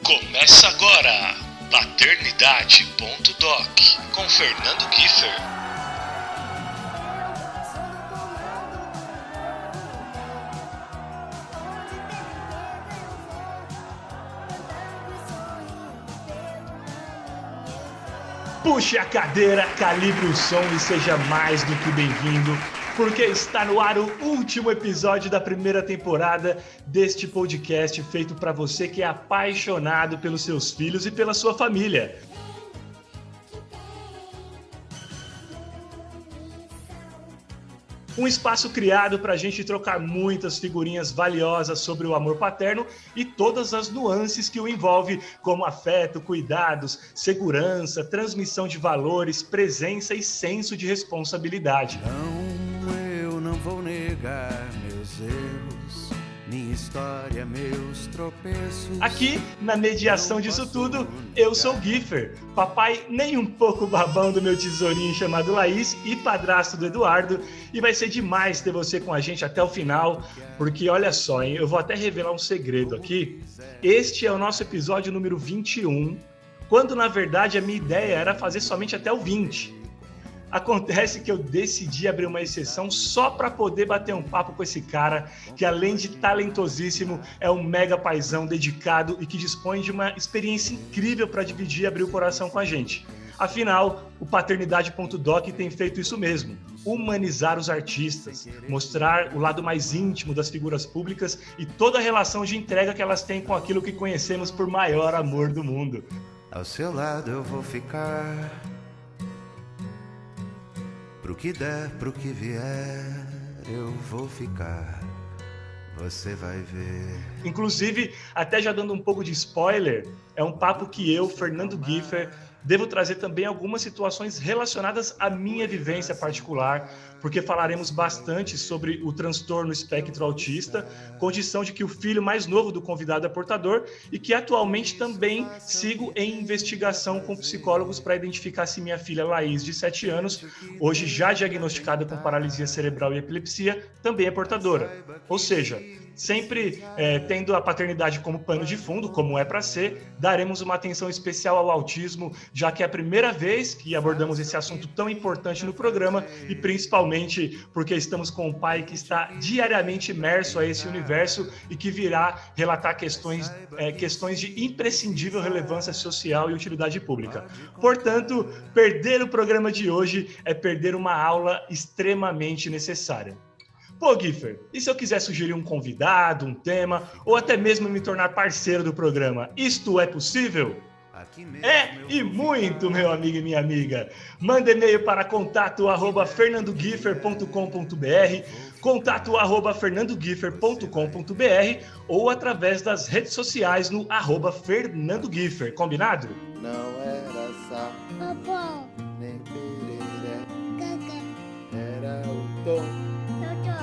Começa agora, Paternidade.doc, com Fernando Kiefer. Puxe a cadeira, calibre o som e seja mais do que bem-vindo, porque está no ar o último episódio da primeira temporada deste podcast feito para você que é apaixonado pelos seus filhos e pela sua família. Um espaço criado para a gente trocar muitas figurinhas valiosas sobre o amor paterno e todas as nuances que o envolve, como afeto, cuidados, segurança, transmissão de valores, presença e senso de responsabilidade. Não, eu não vou negar meus erros, minha história, meus tropeços. Aqui, na mediação disso tudo, eu sou o Kiefer, papai nem um pouco babão do meu tesourinho chamado Laís e padrasto do Eduardo, e vai ser demais ter você com a gente até o final, porque olha só, hein, eu vou até revelar um segredo aqui. Este é o nosso episódio número 21, quando na verdade a minha ideia era fazer somente até o 20. Acontece que eu decidi abrir uma exceção só para poder bater um papo com esse cara, que além de talentosíssimo, é um mega paizão dedicado e que dispõe de uma experiência incrível para dividir e abrir o coração com a gente. Afinal, o Paternidade.doc tem feito isso mesmo, humanizar os artistas, mostrar o lado mais íntimo das figuras públicas e toda a relação de entrega que elas têm com aquilo que conhecemos por maior amor do mundo. Ao seu lado eu vou ficar, pro que der, pro que vier, eu vou ficar, você vai ver. Inclusive, até já dando um pouco de spoiler, é um papo que eu, Fernando Kiefer, devo trazer também algumas situações relacionadas à minha vivência particular, porque falaremos bastante sobre o transtorno espectro autista, condição de que o filho mais novo do convidado é portador e que atualmente também sigo em investigação com psicólogos para identificar se minha filha Laís, de 7 anos, hoje já diagnosticada com paralisia cerebral e epilepsia, também é portadora. Ou seja, sempre tendo a paternidade como pano de fundo, como é para ser, daremos uma atenção especial ao autismo, já que é a primeira vez que abordamos esse assunto tão importante no programa e principalmente porque estamos com um pai que está diariamente imerso a esse universo e que virá relatar questões de imprescindível relevância social e utilidade pública. Portanto, perder o programa de hoje é perder uma aula extremamente necessária. Pô, Kiefer, e se eu quiser sugerir um convidado, um tema, ou até mesmo me tornar parceiro do programa? Isto é possível? É, e muito, meu amigo e minha amiga. Manda e-mail para contato@fernandokiefer.com.br, contato@fernandokiefer.com.br ou através das redes sociais no @FernandoKiefer, combinado? Não era só Popó, nem pereré, Cacá, era o tom. Totó,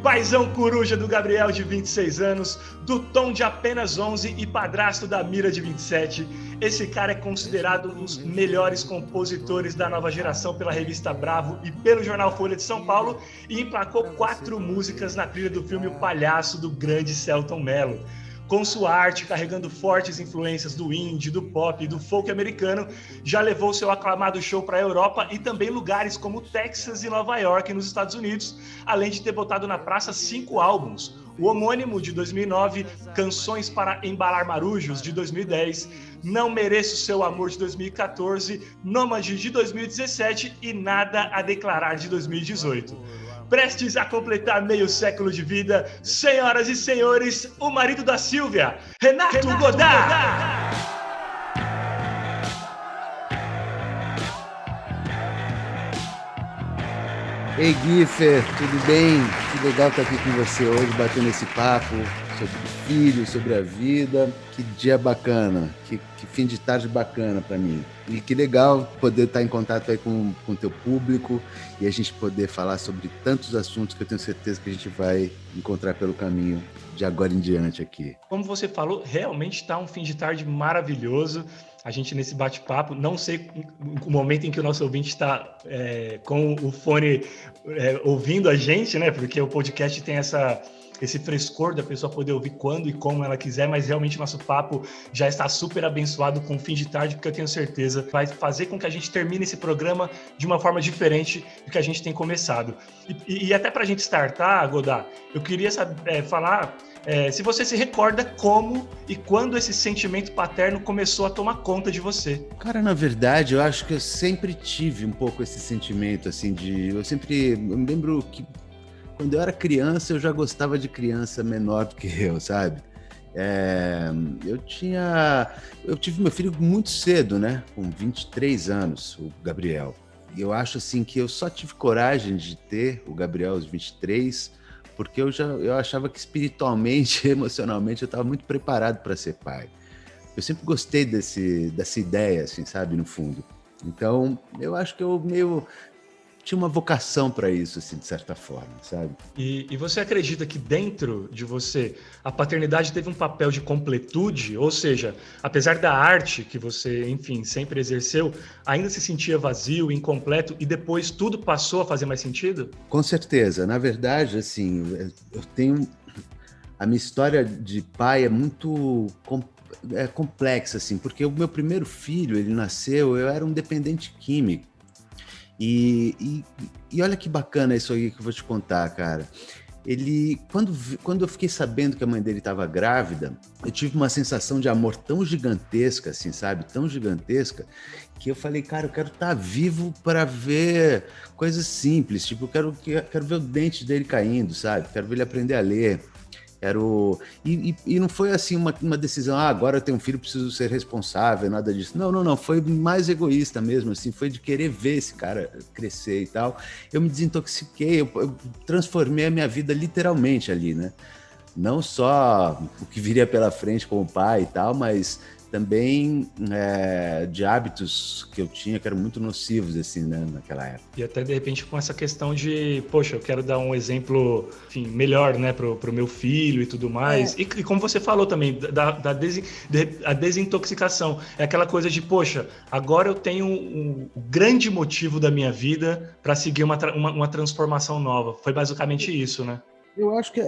Paizão coruja do Gabriel, de 26 anos, do Tom, de apenas 11 e padrasto da Mira, de 27. Esse cara é considerado um dos melhores compositores da nova geração pela revista Bravo e pelo jornal Folha de São Paulo e emplacou 4 músicas na trilha do filme O Palhaço, do grande Selton Mello. Com sua arte carregando fortes influências do indie, do pop e do folk americano, já levou seu aclamado show para a Europa e também lugares como Texas e Nova York, nos Estados Unidos, além de ter botado na praça 5 álbuns. O homônimo, de 2009, Canções para Embalar Marujos, de 2010, Não Mereço Seu Amor, de 2014, Nômade, de 2017 e Nada a Declarar, de 2018. Prestes a completar meio século de vida, senhoras e senhores, o marido da Silvia, Renato Godard! Ei, Kiefer, tudo bem? Que legal estar aqui com você hoje, batendo esse papo sobre filhos, sobre a vida. Que dia bacana, que fim de tarde bacana para mim. E que legal poder estar em contato aí com o teu público e a gente poder falar sobre tantos assuntos que eu tenho certeza que a gente vai encontrar pelo caminho de agora em diante aqui. Como você falou, realmente está um fim de tarde maravilhoso. A gente nesse bate-papo, não sei o momento em que o nosso ouvinte está com o fone ouvindo a gente, né? Porque o podcast tem essa esse frescor da pessoa poder ouvir quando e como ela quiser, mas realmente nosso papo já está super abençoado com o fim de tarde, porque eu tenho certeza vai fazer com que a gente termine esse programa de uma forma diferente do que a gente tem começado. E até para a gente startar, Godá, eu queria falar se você se recorda como e quando esse sentimento paterno começou a tomar conta de você. Cara, na verdade, eu acho que eu sempre tive um pouco esse sentimento, assim, eu me lembro que quando eu era criança, eu já gostava de criança menor do que eu, sabe? Eu tive meu filho muito cedo, né? Com 23 anos, o Gabriel. E eu acho, assim, que eu só tive coragem de ter o Gabriel aos 23, porque eu achava que espiritualmente, emocionalmente, eu estava muito preparado para ser pai. Eu sempre gostei dessa ideia, assim, sabe, no fundo. Então, eu acho que eu tinha uma vocação para isso, assim, de certa forma, sabe? E você acredita que dentro de você a paternidade teve um papel de completude? Ou seja, apesar da arte que você, enfim, sempre exerceu, ainda se sentia vazio, incompleto e depois tudo passou a fazer mais sentido? Com certeza. Na verdade, assim, eu tenho... A minha história de pai é muito complexa, assim, porque o meu primeiro filho, ele nasceu, eu era um dependente químico. E olha que bacana isso aí que eu vou te contar, cara. Quando eu fiquei sabendo que a mãe dele estava grávida, eu tive uma sensação de amor tão gigantesca, assim, sabe? Tão gigantesca, que eu falei, cara, eu quero estar vivo para ver coisas simples. Tipo, eu quero ver o dente dele caindo, sabe? Quero ver ele aprender a ler. E não foi assim uma decisão, agora eu tenho um filho, preciso ser responsável, nada disso. Não, foi mais egoísta mesmo, assim, foi de querer ver esse cara crescer e tal. Eu me desintoxiquei, eu transformei a minha vida literalmente ali, né? Não só o que viria pela frente como pai e tal, mas também de hábitos que eu tinha que eram muito nocivos, assim, né, naquela época. E até, de repente, com essa questão de, poxa, eu quero dar um exemplo, enfim, melhor, né, pro meu filho e tudo mais. E como você falou também, a desintoxicação. É aquela coisa de, poxa, agora eu tenho um grande motivo da minha vida para seguir uma transformação nova. Foi basicamente isso, né? Eu acho que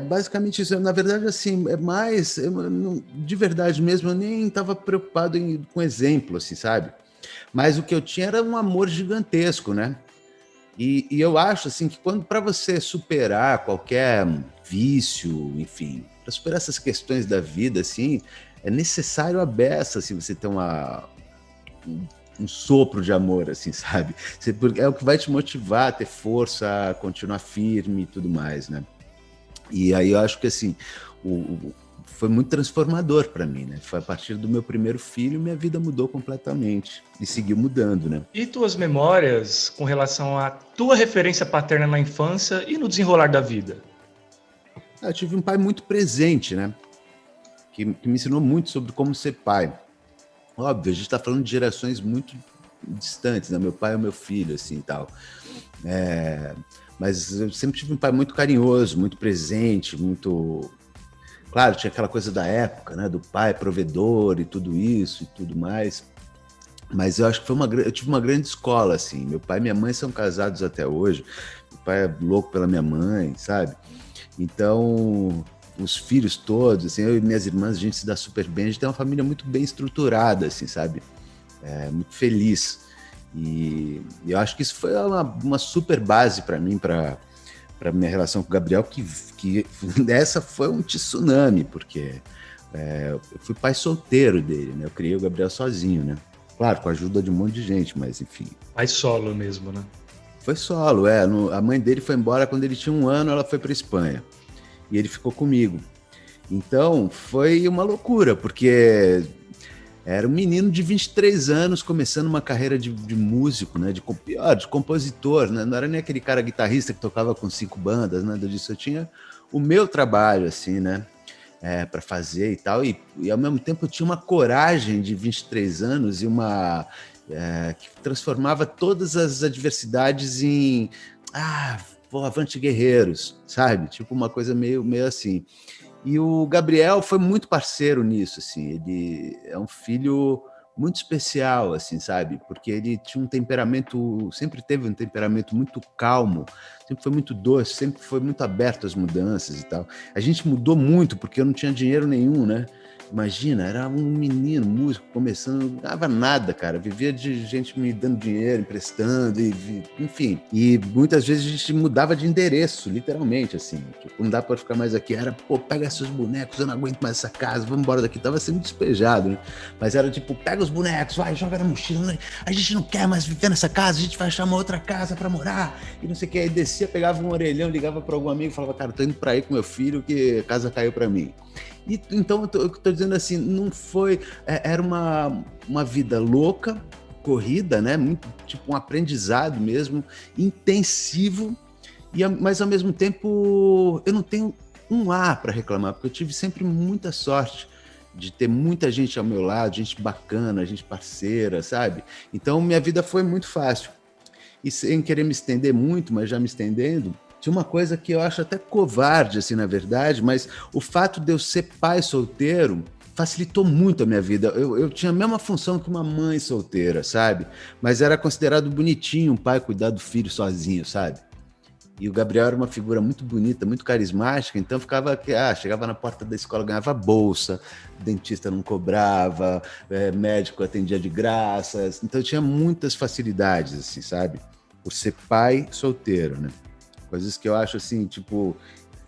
basicamente isso. Na verdade, assim, de verdade mesmo, eu nem estava preocupado com exemplo, assim, sabe? Mas o que eu tinha era um amor gigantesco, né? E eu acho, assim, que para você superar qualquer vício, enfim, para superar essas questões da vida, assim, é necessário a beça, assim, você ter um sopro de amor, assim, sabe? É o que vai te motivar a ter força, a continuar firme e tudo mais, né? E aí eu acho que, assim, foi muito transformador para mim, né? Foi a partir do meu primeiro filho, minha vida mudou completamente e seguiu mudando, né? E tuas memórias com relação à tua referência paterna na infância e no desenrolar da vida? Eu tive um pai muito presente, né? Que me ensinou muito sobre como ser pai. Óbvio, a gente está falando de gerações muito distantes, né? Meu pai é o meu filho, assim, e tal. Mas eu sempre tive um pai muito carinhoso, muito presente, muito... Claro, tinha aquela coisa da época, né? Do pai provedor e tudo isso e tudo mais. Mas eu acho que eu tive uma grande escola, assim. Meu pai e minha mãe são casados até hoje. Meu pai é louco pela minha mãe, sabe? Então, os filhos todos, assim, eu e minhas irmãs, a gente se dá super bem. A gente tem uma família muito bem estruturada, assim, sabe? Muito feliz. E eu acho que isso foi uma super base para mim, para minha relação com o Gabriel, que essa foi um tsunami, porque eu fui pai solteiro dele, né? Eu criei o Gabriel sozinho, né? Claro, com a ajuda de um monte de gente, mas enfim. Pai solo mesmo, né? Foi solo, a mãe dele foi embora quando ele tinha 1 ano, ela foi para Espanha. E ele ficou comigo. Então, foi uma loucura, porque... Era um menino de 23 anos começando uma carreira de músico, né? De compositor, né? Não era nem aquele cara guitarrista que tocava com 5 bandas, nada disso. Eu tinha o meu trabalho, assim, né? Para fazer e tal. E ao mesmo tempo eu tinha uma coragem de 23 anos e que transformava todas as adversidades em... avante guerreiros, sabe? Tipo uma coisa meio assim. E o Gabriel foi muito parceiro nisso, assim. Ele é um filho muito especial, assim, sabe? Porque ele tinha um temperamento, sempre teve um temperamento muito calmo, sempre foi muito doce, sempre foi muito aberto às mudanças e tal. A gente mudou muito porque eu não tinha dinheiro nenhum, né? Imagina, era um menino, músico, começando, não dava nada, cara. Vivia de gente me dando dinheiro, emprestando, enfim. E muitas vezes a gente mudava de endereço, literalmente, assim. Tipo, não dá pra ficar mais aqui. Era, pô, pega seus bonecos, eu não aguento mais essa casa, vamos embora daqui. Tava sendo despejado, né? Mas era tipo, pega os bonecos, vai, joga na mochila. A gente não quer mais viver nessa casa, a gente vai achar uma outra casa pra morar. E não sei o que. Aí descia, pegava um orelhão, ligava pra algum amigo e falava, cara, tô indo pra aí com meu filho que a casa caiu pra mim. E, então, eu tô dizendo assim, não foi... Era uma vida louca, corrida, né? Muito, tipo, um aprendizado mesmo, intensivo, mas, ao mesmo tempo, eu não tenho um A para reclamar, porque eu tive sempre muita sorte de ter muita gente ao meu lado, gente bacana, gente parceira, sabe? Então, minha vida foi muito fácil. E sem querer me estender muito, mas já me estendendo... Tinha uma coisa que eu acho até covarde, assim, na verdade, mas o fato de eu ser pai solteiro facilitou muito a minha vida. Eu tinha a mesma função que uma mãe solteira, sabe? Mas era considerado bonitinho um pai cuidar do filho sozinho, sabe? E o Gabriel era uma figura muito bonita, muito carismática, então ficava... chegava na porta da escola, ganhava bolsa, dentista não cobrava, médico atendia de graça, então tinha muitas facilidades, assim, sabe? Por ser pai solteiro, né? Coisas que eu acho, assim, tipo,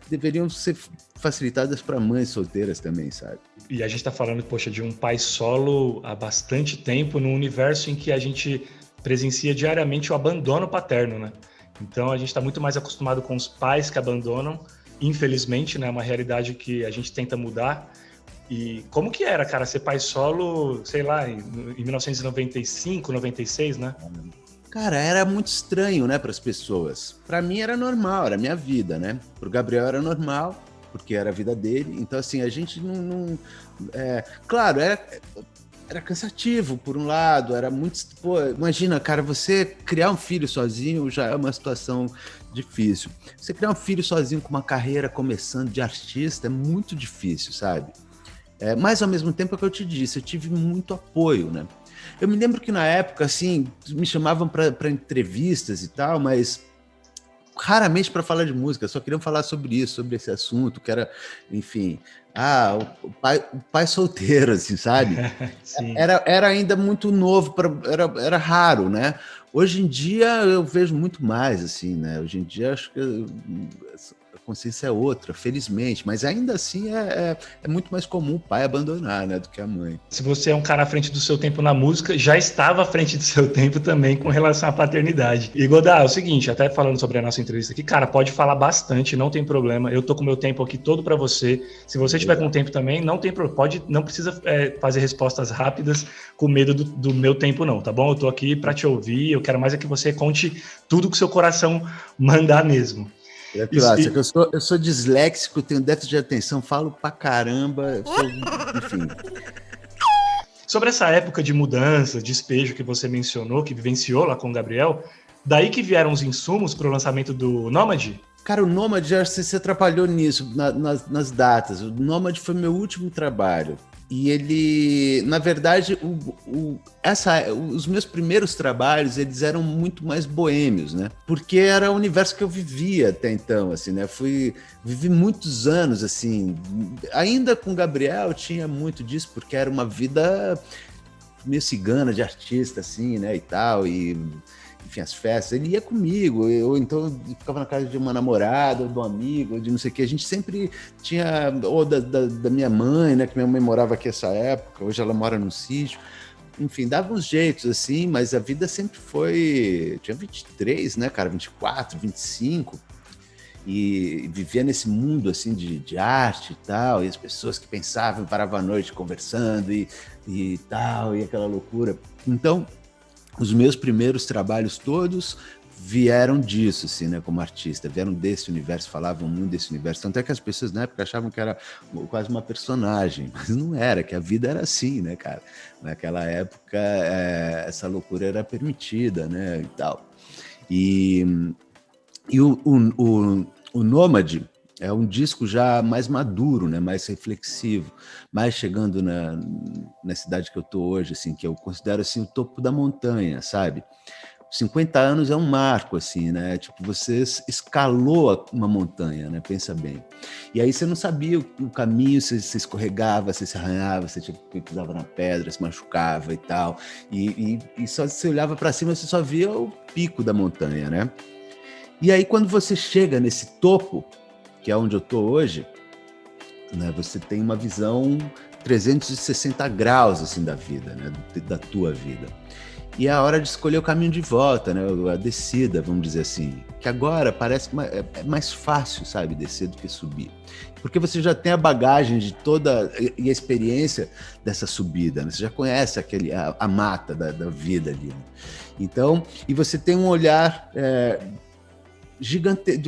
deveriam ser facilitadas para mães solteiras também, sabe? E a gente tá falando, poxa, de um pai solo há bastante tempo, num universo em que a gente presencia diariamente o abandono paterno, né? Então a gente está muito mais acostumado com os pais que abandonam, infelizmente, né? É uma realidade que a gente tenta mudar. E como que era, cara, ser pai solo, sei lá, em 1995, 96, né? Cara, era muito estranho, né, para as pessoas. Para mim era normal, era a minha vida, né? Para o Gabriel era normal, porque era a vida dele. Então, assim, a gente não claro, era cansativo, por um lado, era muito... Pô, imagina, cara, você criar um filho sozinho já é uma situação difícil. Você criar um filho sozinho com uma carreira começando de artista é muito difícil, sabe? Mas, ao mesmo tempo, é o que eu te disse, eu tive muito apoio, né? Eu me lembro que na época, assim, me chamavam para entrevistas e tal, mas raramente para falar de música, só queriam falar sobre isso, sobre esse assunto, que era, enfim, o pai solteiro, assim, sabe? Era ainda muito novo, era raro, né? Hoje em dia eu vejo muito mais, assim, né? Hoje em dia acho que a consciência é outra, felizmente, mas ainda assim é muito mais comum o pai abandonar, né, do que a mãe. Se você é um cara à frente do seu tempo na música, já estava à frente do seu tempo também com relação à paternidade. E Godá, é o seguinte, até falando sobre a nossa entrevista aqui, cara, pode falar bastante, não tem problema, eu tô com o meu tempo aqui todo para você. Se você tiver com tempo também, não tem problema, não precisa fazer respostas rápidas com medo do meu tempo não, tá bom? Eu tô aqui para te ouvir, eu quero mais é que você conte tudo que o seu coração mandar mesmo. Eu sou disléxico, tenho déficit de atenção, falo pra caramba, enfim. Sobre essa época de mudança, despejo que você mencionou, que vivenciou lá com o Gabriel, daí que vieram os insumos para o lançamento do Nômade? Cara, o Nômade, acho que você atrapalhou nisso, nas datas. O Nômade foi meu último trabalho. E ele, na verdade, os meus primeiros trabalhos, eles eram muito mais boêmios, né? Porque era o universo que eu vivia até então, assim, né? Vivi muitos anos, assim. Ainda com o Gabriel tinha muito disso, porque era uma vida meio cigana de artista, assim, né? E tal, enfim, as festas, ele ia comigo, ou então ficava na casa de uma namorada, ou de um amigo, ou de não sei o que. A gente sempre tinha, ou da minha mãe, né, que minha mãe morava aqui essa época, hoje ela mora num sítio. Enfim, dava uns jeitos, assim, mas a vida sempre foi... Eu tinha 23, né, cara, 24, 25, e vivia nesse mundo, assim, de arte e tal, e as pessoas que pensavam, paravam à noite conversando e tal, e aquela loucura. Então, os meus primeiros trabalhos todos vieram disso, assim, né, como artista, vieram desse universo, falavam muito desse universo, tanto é que as pessoas na época achavam que era quase uma personagem, mas não era, que a vida era assim, né, cara, naquela época essa loucura era permitida, né, e tal, e o Nômade, É um disco já mais maduro, né? Mais reflexivo, mais chegando na cidade que eu estou hoje, assim, que eu considero assim, o topo da montanha, sabe? 50 anos é um marco, assim, né? Tipo, você escalou uma montanha, né? Pensa bem. E aí você não sabia o caminho, você escorregava, você se arranhava, você pisava na pedra, se machucava e tal. E só você olhava para cima, você só via o pico da montanha, né? E aí quando você chega nesse topo, que é onde eu tô hoje, né? Você tem uma visão 360 graus, assim, da vida, né? Da tua vida. E é a hora de escolher o caminho de volta, né? A descida, vamos dizer assim. Que agora parece é mais fácil, sabe, descer do que subir. Porque você já tem a bagagem de toda e a experiência dessa subida, né? Você já conhece a mata da vida ali. Né? Então, e você tem um olhar gigante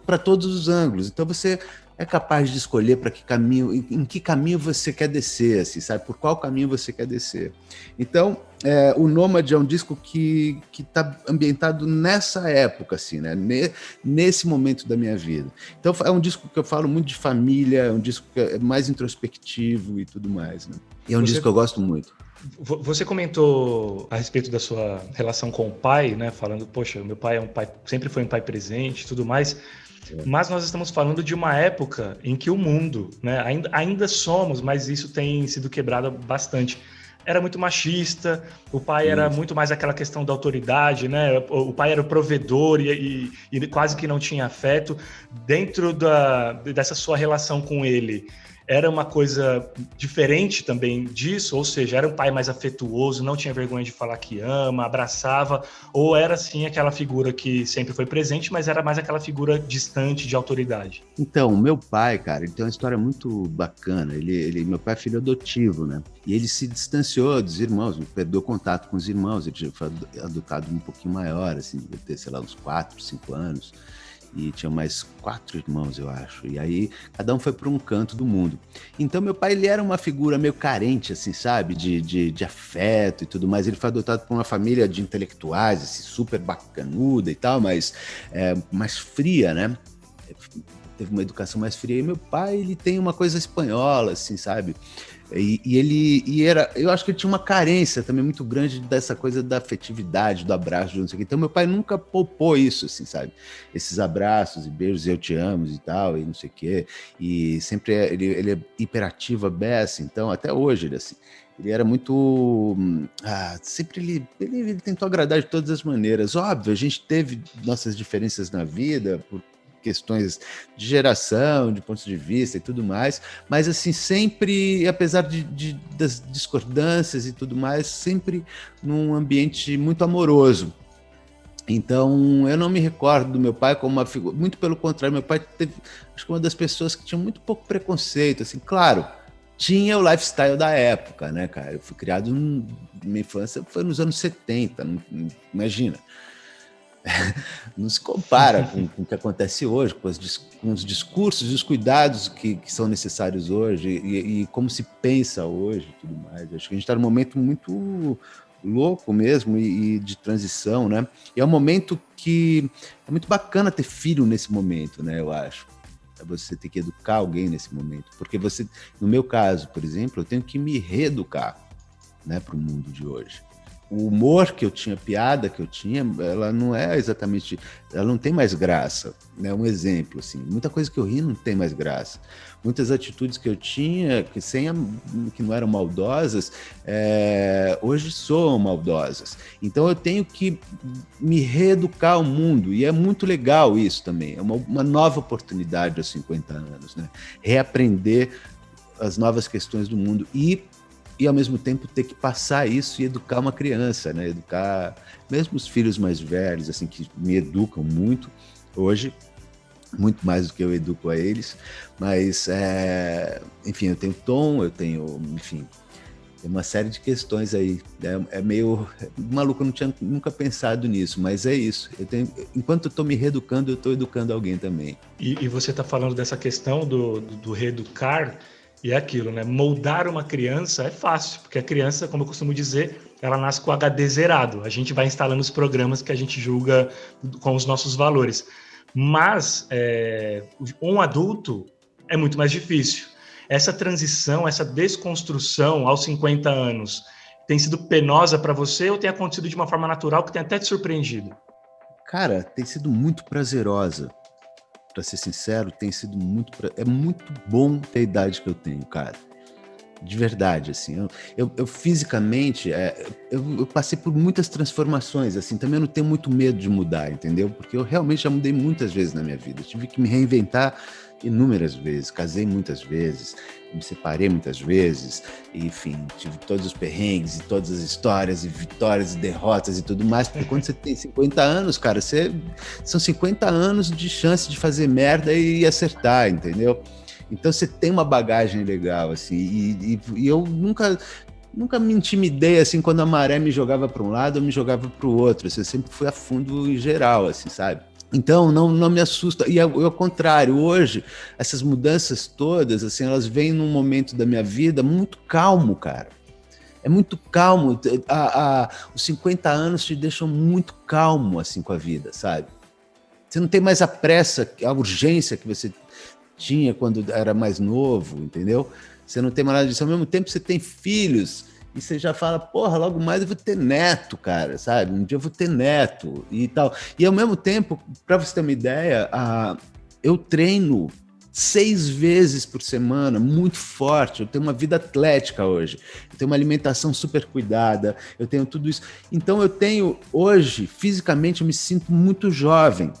para todos os ângulos. Então você é capaz de escolher para que caminho, em que caminho você quer descer, assim, sabe? Por qual caminho você quer descer. Então, o Nômade é um disco que está ambientado nessa época, assim, né? Nesse momento da minha vida. Então, é um disco que eu falo muito de família, é um disco que é mais introspectivo e tudo mais, né? E é um disco que eu gosto muito. Você comentou a respeito da sua relação com o pai, né? Falando, poxa, meu pai sempre foi um pai presente e tudo mais. Mas nós estamos falando de uma época em que o mundo, né? Ainda somos, mas isso tem sido quebrado bastante. Era muito machista, o pai era muito mais aquela questão da autoridade, né? O pai era o provedor e quase que não tinha afeto. Dentro dessa sua relação com ele, era uma coisa diferente também disso? Ou seja, era um pai mais afetuoso, não tinha vergonha de falar que ama, abraçava? Ou era, sim, aquela figura que sempre foi presente, mas era mais aquela figura distante de autoridade? Então, meu pai, cara, ele tem uma história muito bacana. Meu pai é filho adotivo, né? E ele se distanciou dos irmãos, perdeu contato com os irmãos. Ele foi adotado um pouquinho maior, assim, devia ter, sei lá, uns 4, 5 anos. E tinha mais 4 irmãos, eu acho. E aí, cada um foi para um canto do mundo. Então, meu pai, ele era uma figura meio carente, assim, sabe? De afeto e tudo mais. Ele foi adotado por uma família de intelectuais, assim, super bacanuda e tal, mas mais fria, né? Teve uma educação mais fria. E meu pai, ele tem uma coisa espanhola, assim, sabe? Eu acho que ele tinha uma carência também muito grande dessa coisa da afetividade, do abraço, não sei o quê. Então, meu pai nunca poupou isso, assim, sabe? Esses abraços e beijos, eu te amo e tal, e não sei o quê. E sempre ele é hiperativo, a beça, então, até hoje ele, assim. Ele era muito... sempre ele tentou agradar de todas as maneiras. Óbvio, a gente teve nossas diferenças na vida, por questões de geração, de pontos de vista e tudo mais, mas assim, sempre, apesar das discordâncias e tudo mais, sempre num ambiente muito amoroso. Então, eu não me recordo do meu pai como uma figura, muito pelo contrário, meu pai teve, acho que uma das pessoas que tinha muito pouco preconceito, assim, claro, tinha o lifestyle da época, né, cara? Eu fui criado, minha infância foi nos anos 70, imagina. Não se compara com o que acontece hoje, com os discursos e os cuidados que são necessários hoje e como se pensa hoje e tudo mais. Acho que a gente está num momento muito louco mesmo e de transição, né? E é um momento que é muito bacana ter filho nesse momento, né? Eu acho. Você tem que educar alguém nesse momento. Porque você, no meu caso, por exemplo, eu tenho que me reeducar, né, para o mundo de hoje. O humor que eu tinha, a piada que eu tinha, ela não é exatamente... Ela não tem mais graça, né? Um exemplo, assim. Muita coisa que eu ri não tem mais graça. Muitas atitudes que eu tinha, que não eram maldosas, hoje soam maldosas. Então eu tenho que me reeducar ao mundo, e é muito legal isso também. É uma nova oportunidade aos 50 anos, né? Reaprender as novas questões do mundo e ao mesmo tempo ter que passar isso e educar uma criança, né? Educar mesmo os filhos mais velhos, assim, que me educam muito hoje, muito mais do que eu educo a eles, mas, enfim, eu tenho tom, eu tenho, enfim, tem uma série de questões aí, é meio maluco, eu não tinha nunca pensado nisso, mas é isso, enquanto eu estou me reeducando, eu estou educando alguém também. E você está falando dessa questão do reeducar. E é aquilo, né? Moldar uma criança é fácil, porque a criança, como eu costumo dizer, ela nasce com o HD zerado. A gente vai instalando os programas que a gente julga com os nossos valores. Mas um adulto é muito mais difícil. Essa transição, essa desconstrução aos 50 anos tem sido penosa para você ou tem acontecido de uma forma natural que tem até te surpreendido? Cara, tem sido muito prazerosa. Para ser sincero, tem sido é muito bom ter a idade que eu tenho, cara. De verdade, assim. Eu fisicamente, eu passei por muitas transformações, assim. Também eu não tenho muito medo de mudar, entendeu? Porque eu realmente já mudei muitas vezes na minha vida. Eu tive que me reinventar inúmeras vezes, casei muitas vezes, me separei muitas vezes, enfim, tive todos os perrengues e todas as histórias e vitórias e derrotas e tudo mais, porque quando você tem 50 anos, cara, são 50 anos de chance de fazer merda e acertar, entendeu? Então você tem uma bagagem legal, assim, e eu nunca me intimidei, assim, quando a maré me jogava para um lado, eu me jogava para o outro, assim, eu sempre fui a fundo em geral, assim, sabe? Então, não me assusta. E ao contrário, hoje, essas mudanças todas, assim, elas vêm num momento da minha vida muito calmo, cara. É muito calmo. Os 50 anos te deixam muito calmo, assim, com a vida, sabe? Você não tem mais a pressa, a urgência que você tinha quando era mais novo, entendeu? Você não tem mais nada disso. Ao mesmo tempo, você tem filhos e você já fala, porra, logo mais eu vou ter neto, cara, sabe? Um dia eu vou ter neto e tal. E ao mesmo tempo, para você ter uma ideia, eu treino 6 vezes por semana, muito forte. Eu tenho uma vida atlética hoje. Eu tenho uma alimentação super cuidada. Eu tenho tudo isso. Então eu tenho, hoje, fisicamente, eu me sinto muito jovem.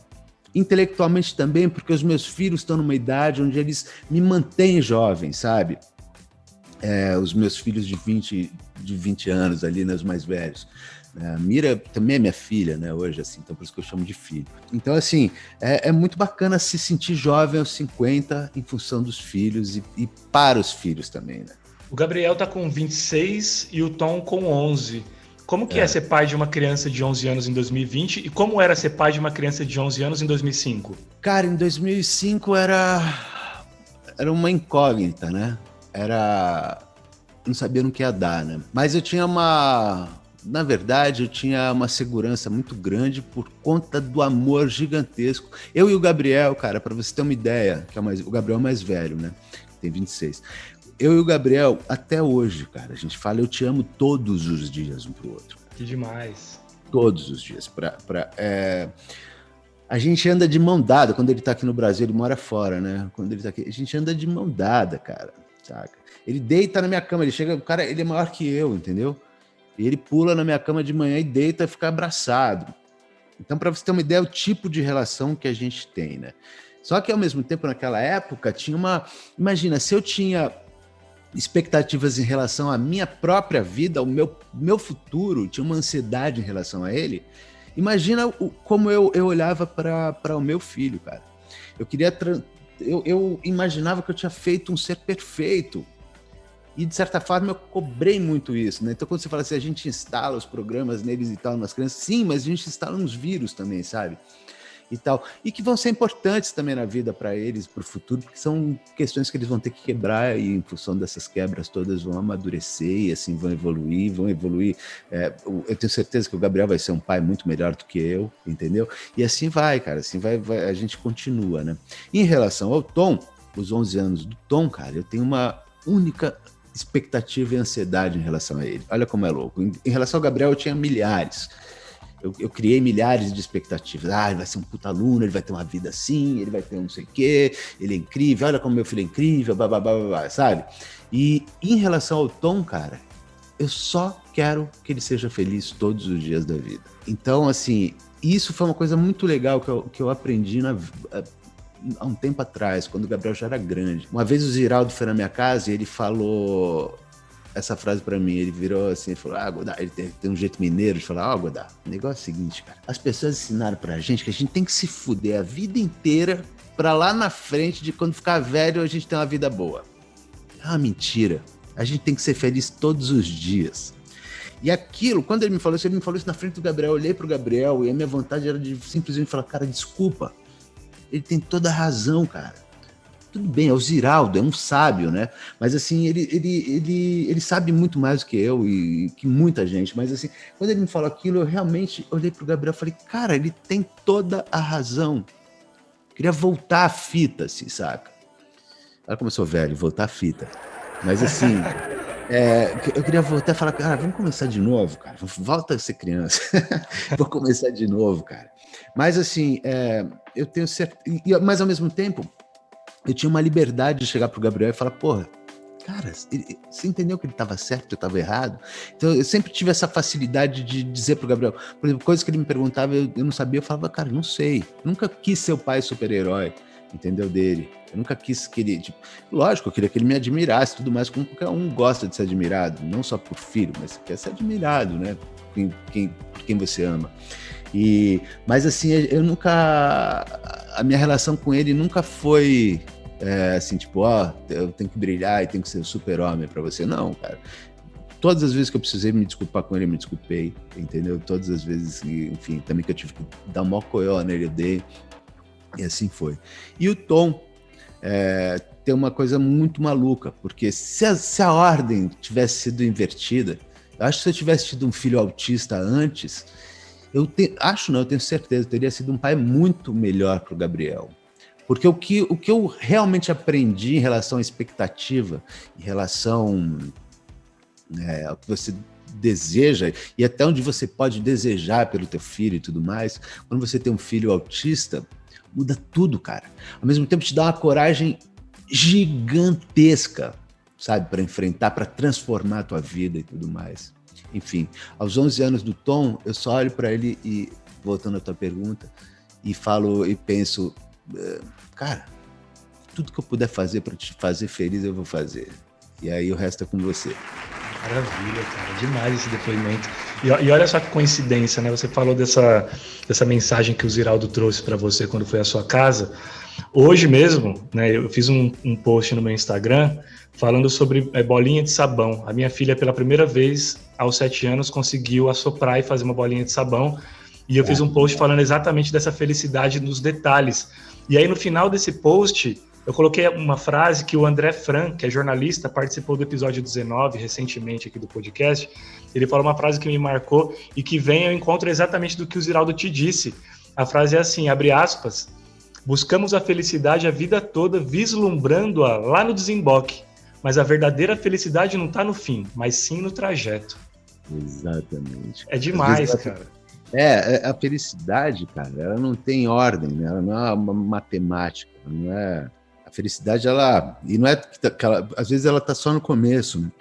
Intelectualmente também, porque os meus filhos estão numa idade onde eles me mantêm jovem, sabe? Os meus filhos de 20 anos ali, né, os mais velhos. A Mira também é minha filha, né, hoje, assim, então por isso que eu chamo de filho. Então, assim, é muito bacana se sentir jovem aos 50 em função dos filhos e para os filhos também, né? O Gabriel tá com 26 e o Tom com 11. Como que é ser pai de uma criança de 11 anos em 2020 e como era ser pai de uma criança de 11 anos em 2005? Cara, em 2005 era uma incógnita, né? Não sabia no que ia dar, né? Mas eu tinha na verdade, eu tinha uma segurança muito grande por conta do amor gigantesco. Eu e o Gabriel, cara, para você ter uma ideia, o Gabriel é mais velho, né? Tem 26. Eu e o Gabriel, até hoje, cara, a gente fala eu te amo todos os dias um pro outro. Cara. Que demais. Todos os dias. A gente anda de mão dada. Quando ele tá aqui no Brasil, ele mora fora, né? Quando ele tá aqui, a gente anda de mão dada, cara. Saca? Ele deita na minha cama, o cara, ele é maior que eu, entendeu? E ele pula na minha cama de manhã e deita e fica abraçado. Então, para você ter uma ideia, o tipo de relação que a gente tem, né? Só que, ao mesmo tempo, naquela época, tinha Imagina, se eu tinha expectativas em relação à minha própria vida, ao meu futuro, tinha uma ansiedade em relação a ele, imagina como eu olhava para o meu filho, cara. Eu imaginava que eu tinha feito um ser perfeito. E, de certa forma, eu cobrei muito isso, né? Então, quando você fala assim, a gente instala os programas neles e tal, nas crianças, sim, mas a gente instala uns vírus também, sabe? E tal. E que vão ser importantes também na vida para eles, para o futuro, porque são questões que eles vão ter que quebrar e, em função dessas quebras todas, vão amadurecer e, assim, vão evoluir. Eu tenho certeza que o Gabriel vai ser um pai muito melhor do que eu, entendeu? E assim vai, cara, assim vai a gente continua, né? Em relação ao Tom, os 11 anos do Tom, cara, eu tenho uma única expectativa e ansiedade em relação a ele. Olha como é louco. Em relação ao Gabriel, eu tinha milhares. Eu criei milhares de expectativas. Ele vai ser um puta aluno, ele vai ter uma vida assim, ele vai ter um não sei o quê, ele é incrível, olha como meu filho é incrível, blá, sabe? E em relação ao Tom, cara, eu só quero que ele seja feliz todos os dias da vida. Então, assim, isso foi uma coisa muito legal que eu aprendi há um tempo atrás, quando o Gabriel já era grande. Uma vez o Ziraldo foi na minha casa e ele falou essa frase pra mim, ele virou assim e falou, Godá, ele tem um jeito mineiro de falar, Godá, o negócio é o seguinte, cara, as pessoas ensinaram pra gente que a gente tem que se fuder a vida inteira pra lá na frente de quando ficar velho a gente ter uma vida boa. É uma mentira. A gente tem que ser feliz todos os dias. E aquilo, quando ele me falou isso na frente do Gabriel, eu olhei pro Gabriel e a minha vontade era de simplesmente falar, cara, desculpa, ele tem toda a razão, cara. Tudo bem, é o Ziraldo, é um sábio, né? Mas, assim, ele sabe muito mais do que eu e que muita gente. Mas, assim, quando ele me falou aquilo, eu realmente olhei pro Gabriel e falei, cara, ele tem toda a razão. queria voltar a fita, assim, saca? Olha como eu sou velho, voltar a fita. Mas assim, eu queria voltar e falar, cara, vamos começar de novo, cara. Volta a ser criança. Vou começar de novo, cara. Mas assim, eu tenho certeza. Mas ao mesmo tempo, eu tinha uma liberdade de chegar pro Gabriel e falar, porra, cara, você entendeu que ele estava certo, eu estava errado? Então eu sempre tive essa facilidade de dizer pro Gabriel, por exemplo, coisas que ele me perguntava, eu não sabia, eu falava, cara, não sei. Eu nunca quis ser o pai super-herói, entendeu, dele. Eu nunca quis que ele, tipo, lógico, eu queria que ele me admirasse e tudo mais, como qualquer um gosta de ser admirado, não só por filho, mas quer ser admirado, né, por quem você ama. Mas assim, eu nunca, a minha relação com ele nunca foi assim, tipo, eu tenho que brilhar e tenho que ser super-homem pra você. Não, cara. Todas as vezes que eu precisei me desculpar com ele, eu me desculpei, entendeu? Todas as vezes, enfim, também que eu tive que dar uma coió nele, eu dei. E assim foi. E o Tom tem uma coisa muito maluca, porque se a ordem tivesse sido invertida, eu acho que se eu tivesse tido um filho autista antes, eu tenho certeza, teria sido um pai muito melhor pro Gabriel. Porque o que eu realmente aprendi em relação à expectativa, em relação ao que você deseja e até onde você pode desejar pelo teu filho e tudo mais, quando você tem um filho autista, muda tudo, cara. Ao mesmo tempo te dá uma coragem gigantesca, sabe, para enfrentar, para transformar a tua vida e tudo mais. Enfim, aos 11 anos do Tom, eu só olho para ele e, voltando à tua pergunta, e falo e penso, cara, tudo que eu puder fazer para te fazer feliz, eu vou fazer. E aí o resto é com você. Maravilha, cara, demais esse depoimento. E olha só que coincidência, né? Você falou dessa mensagem que o Ziraldo trouxe para você quando foi à sua casa. Hoje mesmo, né, eu fiz um post no meu Instagram falando sobre bolinha de sabão. A minha filha, pela primeira vez, aos 7 anos, conseguiu assoprar e fazer uma bolinha de sabão. E eu fiz um post falando exatamente dessa felicidade nos detalhes. E aí, no final desse post, eu coloquei uma frase que o André Fran, que é jornalista, participou do episódio 19, recentemente aqui do podcast. Ele falou uma frase que me marcou e que vem ao encontro exatamente do que o Ziraldo te disse. A frase é assim, abre aspas, buscamos a felicidade a vida toda, vislumbrando-a lá no desemboque. Mas a verdadeira felicidade não está no fim, mas sim no trajeto. Exatamente. É demais, cara. A felicidade, cara, ela não tem ordem, né? Ela não é uma matemática, não é... A felicidade, e não é que ela, às vezes ela tá só no começo, né?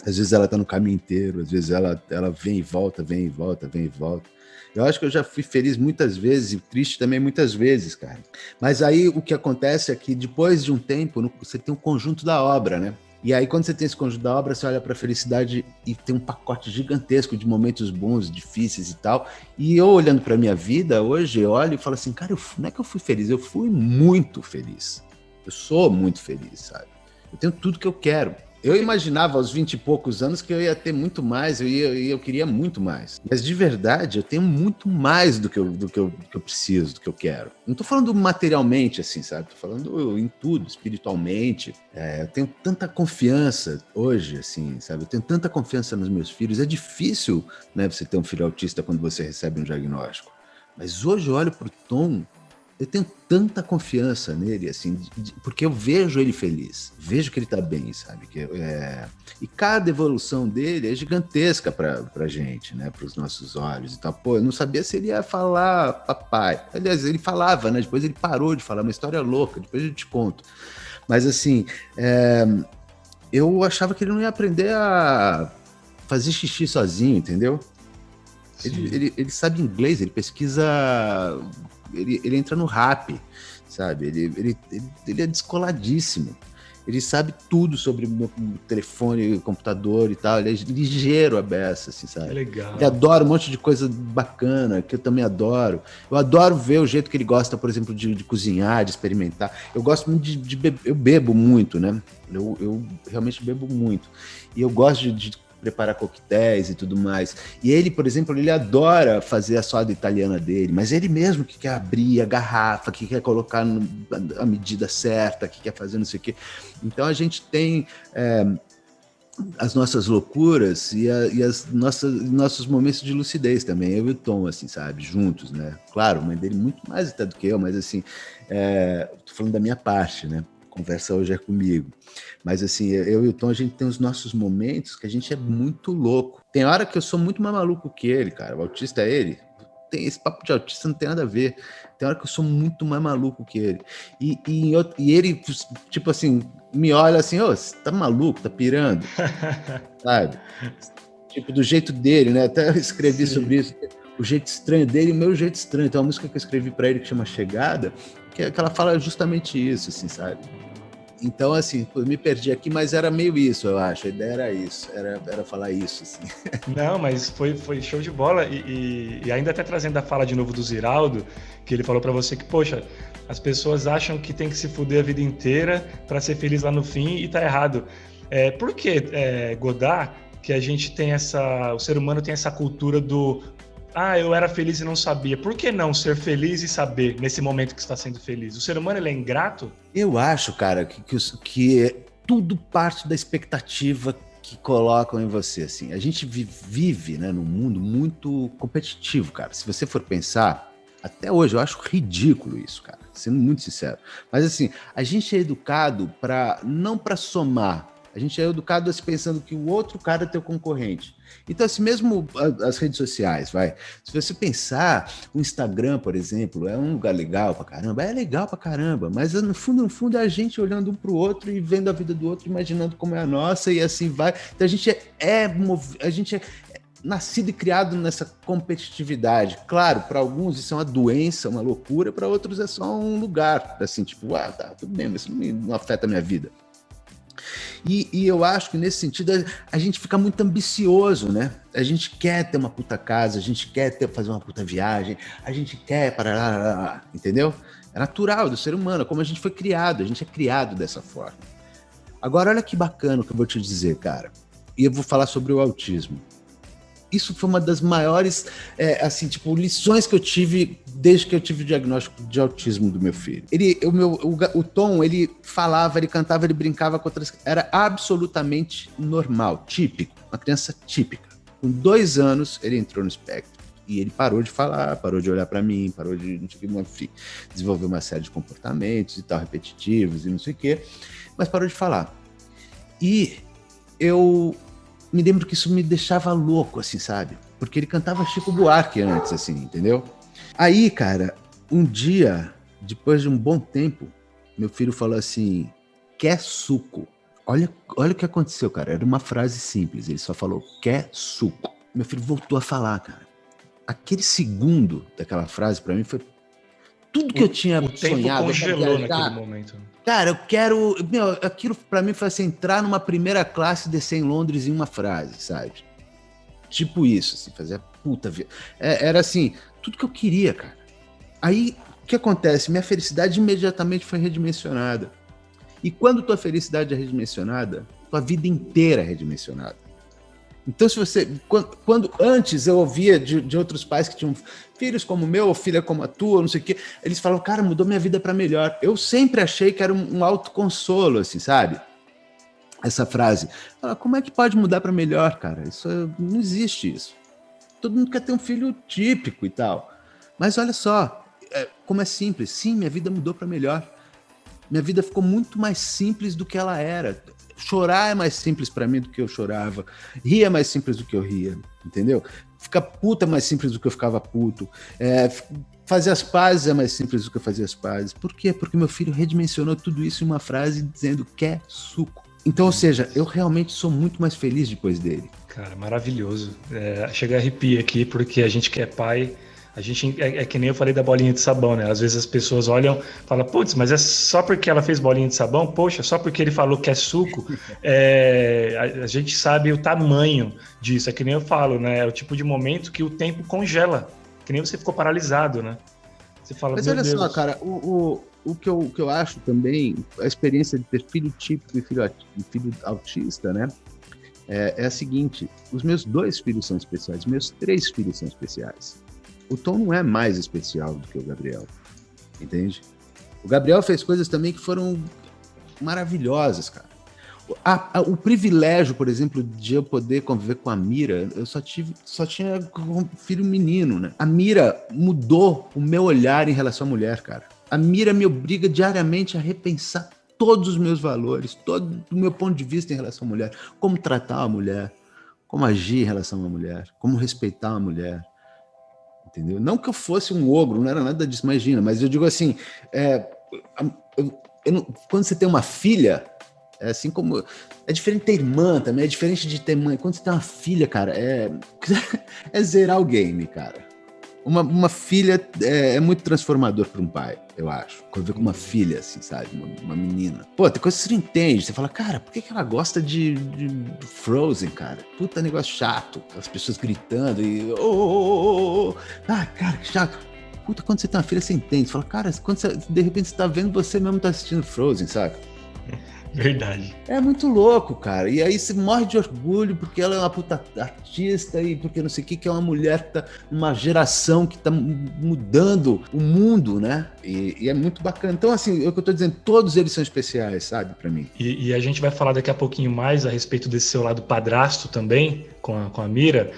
Às vezes ela tá no caminho inteiro, às vezes ela vem e volta, vem e volta, vem e volta. Eu acho que eu já fui feliz muitas vezes e triste também muitas vezes, cara. Mas aí o que acontece é que depois de um tempo, você tem um conjunto da obra, né? E aí, quando você tem esse conjunto da obra, você olha para a felicidade e tem um pacote gigantesco de momentos bons, difíceis e tal. E eu, olhando para a minha vida, hoje, eu olho e falo assim, cara, não é que eu fui feliz, eu fui muito feliz. Eu sou muito feliz, sabe? Eu tenho tudo que eu quero. Eu imaginava aos 20 e poucos anos que eu ia ter muito mais, eu queria muito mais. Mas de verdade, eu tenho muito mais do que eu preciso, do que eu quero. Não tô falando materialmente, assim, sabe? Tô falando em tudo, espiritualmente. Eu tenho tanta confiança hoje, assim, sabe? Eu tenho tanta confiança nos meus filhos. É difícil, né, você ter um filho autista quando você recebe um diagnóstico. Mas hoje eu olho pro Tom, eu tenho tanta confiança nele, assim, porque eu vejo ele feliz, vejo que ele tá bem, sabe? E cada evolução dele é gigantesca pra gente, né? Pros nossos olhos e tal. Pô, eu não sabia se ele ia falar papai. Aliás, ele falava, né? Depois ele parou de falar, uma história louca, depois eu te conto. Mas, assim, eu achava que ele não ia aprender a fazer xixi sozinho, entendeu? Ele sabe inglês, ele pesquisa... Ele entra no rap, sabe? Ele é descoladíssimo. Ele sabe tudo sobre o meu telefone, computador e tal. Ele é ligeiro a beça, assim, sabe? Legal. Ele adora um monte de coisa bacana, que eu também adoro. Eu adoro ver o jeito que ele gosta, por exemplo, de cozinhar, de experimentar. Eu gosto muito de beber. Eu bebo muito, né? Eu realmente bebo muito. E eu gosto de preparar coquetéis e tudo mais. E ele, por exemplo, ele adora fazer a soda italiana dele, mas ele mesmo que quer abrir a garrafa, que quer colocar a medida certa, que quer fazer não sei o quê. Então a gente tem as nossas loucuras e nossos momentos de lucidez também, eu e o Tom, assim, sabe, juntos, né? Claro, a mãe dele muito mais até do que eu, mas assim, tô falando da minha parte, né? Conversa hoje é comigo. Mas assim, eu e o Tom, a gente tem os nossos momentos que a gente é muito louco. Tem hora que eu sou muito mais maluco que ele, cara. O autista é ele. Esse papo de autista não tem nada a ver. Tem hora que eu sou muito mais maluco que ele. E ele, tipo assim, me olha assim, ô, você tá maluco, tá pirando? Sabe? Tipo, do jeito dele, né? Até eu escrevi sobre isso. O jeito estranho dele e o meu jeito estranho. Tem uma música que eu escrevi pra ele que chama Chegada, que ela fala justamente isso, assim, sabe? Então, assim, eu me perdi aqui, mas era meio isso, eu acho. A ideia era isso, era falar isso, assim. Não, mas foi show de bola. E ainda até trazendo a fala de novo do Ziraldo, que ele falou pra você que, poxa, as pessoas acham que tem que se fuder a vida inteira pra ser feliz lá no fim e tá errado. Por que, Godard, que a gente tem o ser humano tem essa cultura do eu era feliz e não sabia. Por que não ser feliz e saber nesse momento que está sendo feliz? O ser humano, ele é ingrato? Eu acho, cara, que tudo parte da expectativa que colocam em você, assim. A gente vive, né, num mundo muito competitivo, cara. Se você for pensar, até hoje eu acho ridículo isso, cara, sendo muito sincero. Mas assim, a gente é educado não para somar. A gente é educado assim, pensando que o outro cara é teu concorrente. Então, assim, mesmo as redes sociais, se você pensar, o Instagram, por exemplo, é um lugar legal pra caramba, é legal pra caramba, mas no fundo é a gente olhando um pro outro e vendo a vida do outro, imaginando como é a nossa e assim vai. Então a gente é nascido e criado nessa competitividade. Claro, para alguns isso é uma doença, uma loucura, para outros é só um lugar, assim, tipo, tá, tudo bem, mas isso não afeta a minha vida. E eu acho que nesse sentido a gente fica muito ambicioso, né? A gente quer ter uma puta casa, a gente quer fazer uma puta viagem, a gente quer entendeu? É natural do ser humano, como a gente foi criado, a gente é criado dessa forma. Agora, olha que bacana o que eu vou te dizer, cara. E eu vou falar sobre o autismo. Isso foi uma das maiores, lições que eu tive desde que eu tive o diagnóstico de autismo do meu filho. O Tom, ele falava, ele cantava, ele brincava com outras... Era absolutamente normal, típico, uma criança típica. Com 2 anos, ele entrou no espectro. E ele parou de falar, parou de olhar para mim, parou de, não sei o que, enfim, desenvolver uma série de comportamentos e tal, repetitivos e não sei o quê, mas parou de falar. E eu me lembro que isso me deixava louco, assim, sabe? Porque ele cantava Chico Buarque antes, assim, entendeu? Aí, cara, um dia, depois de um bom tempo, meu filho falou assim, quer suco? Olha o que aconteceu, cara. Era uma frase simples, ele só falou, quer suco? Meu filho voltou a falar, cara. Aquele segundo daquela frase, pra mim, foi tudo que eu tinha sonhado. O tempo congelou naquele momento. Cara, eu quero... aquilo pra mim foi assim, entrar numa primeira classe e descer em Londres em uma frase, sabe? Tipo isso, assim, fazer a puta vida. Era assim, tudo que eu queria, cara. Aí, o que acontece? Minha felicidade imediatamente foi redimensionada. E quando tua felicidade é redimensionada, tua vida inteira é redimensionada. Então, se você... Quando antes eu ouvia de outros pais que tinham filhos como o meu, ou filha como a tua, não sei o quê, eles falavam, cara, mudou minha vida para melhor. Eu sempre achei que era um autoconsolo, assim, sabe? Essa frase. Como é que pode mudar para melhor, cara? Isso não existe isso. Todo mundo quer ter um filho típico e tal. Mas olha só, como é simples. Sim, minha vida mudou para melhor. Minha vida ficou muito mais simples do que ela era. Chorar é mais simples pra mim do que eu chorava. Rir é mais simples do que eu ria, entendeu? Ficar puto é mais simples do que eu ficava puto. Fazer as pazes é mais simples do que eu fazia as pazes. Por quê? Porque meu filho redimensionou tudo isso em uma frase dizendo quer suco. Então, ou seja, eu realmente sou muito mais feliz depois dele. Cara, maravilhoso. Chega a arrepio aqui, porque a gente que é pai... A gente é que nem eu falei da bolinha de sabão, né? Às vezes as pessoas olham e falam, putz, mas é só porque ela fez bolinha de sabão? Poxa, só porque ele falou que é suco? A gente sabe o tamanho disso. É que nem eu falo, né? É o tipo de momento que o tempo congela. Que nem você ficou paralisado, né? Você fala, mas meu olha Deus. Só, cara, o que eu acho também, a experiência de ter filho típico e filho autista, né? É a seguinte, os meus 2 filhos são especiais, meus 3 filhos são especiais. O Tom não é mais especial do que o Gabriel, entende? O Gabriel fez coisas também que foram maravilhosas, cara. O privilégio, por exemplo, de eu poder conviver com a Mira, eu só tinha um filho menino, né? A Mira mudou o meu olhar em relação à mulher, cara. A Mira me obriga diariamente a repensar todos os meus valores, todo o meu ponto de vista em relação à mulher, como tratar a mulher, como agir em relação à mulher, como respeitar a mulher, entendeu? Não que eu fosse um ogro, não era nada disso, imagina, mas eu digo assim, quando você tem uma filha, é assim como... É diferente ter irmã também, é diferente de ter mãe. Quando você tem uma filha, cara, é zerar o game, cara. Uma filha é muito transformador para um pai, eu acho. Quando vê com uma filha, assim, sabe? Uma menina. Pô, tem coisa que você não entende. Você fala, cara, por que ela gosta de Frozen, cara? Puta negócio chato. As pessoas gritando e... Ah, cara, que chato. Puta, quando você tem uma filha, você entende. Você fala, cara, quando de repente você tá vendo, você mesmo tá assistindo Frozen, saca? Verdade. É muito louco, cara. E aí você morre de orgulho porque ela é uma puta artista e porque não sei o que é uma mulher que tá numa geração que tá mudando o mundo, né? E é muito bacana. Então, assim, é o que eu tô dizendo, todos eles são especiais, sabe, pra mim. E a gente vai falar daqui a pouquinho mais a respeito desse seu lado padrasto também, com a Mira.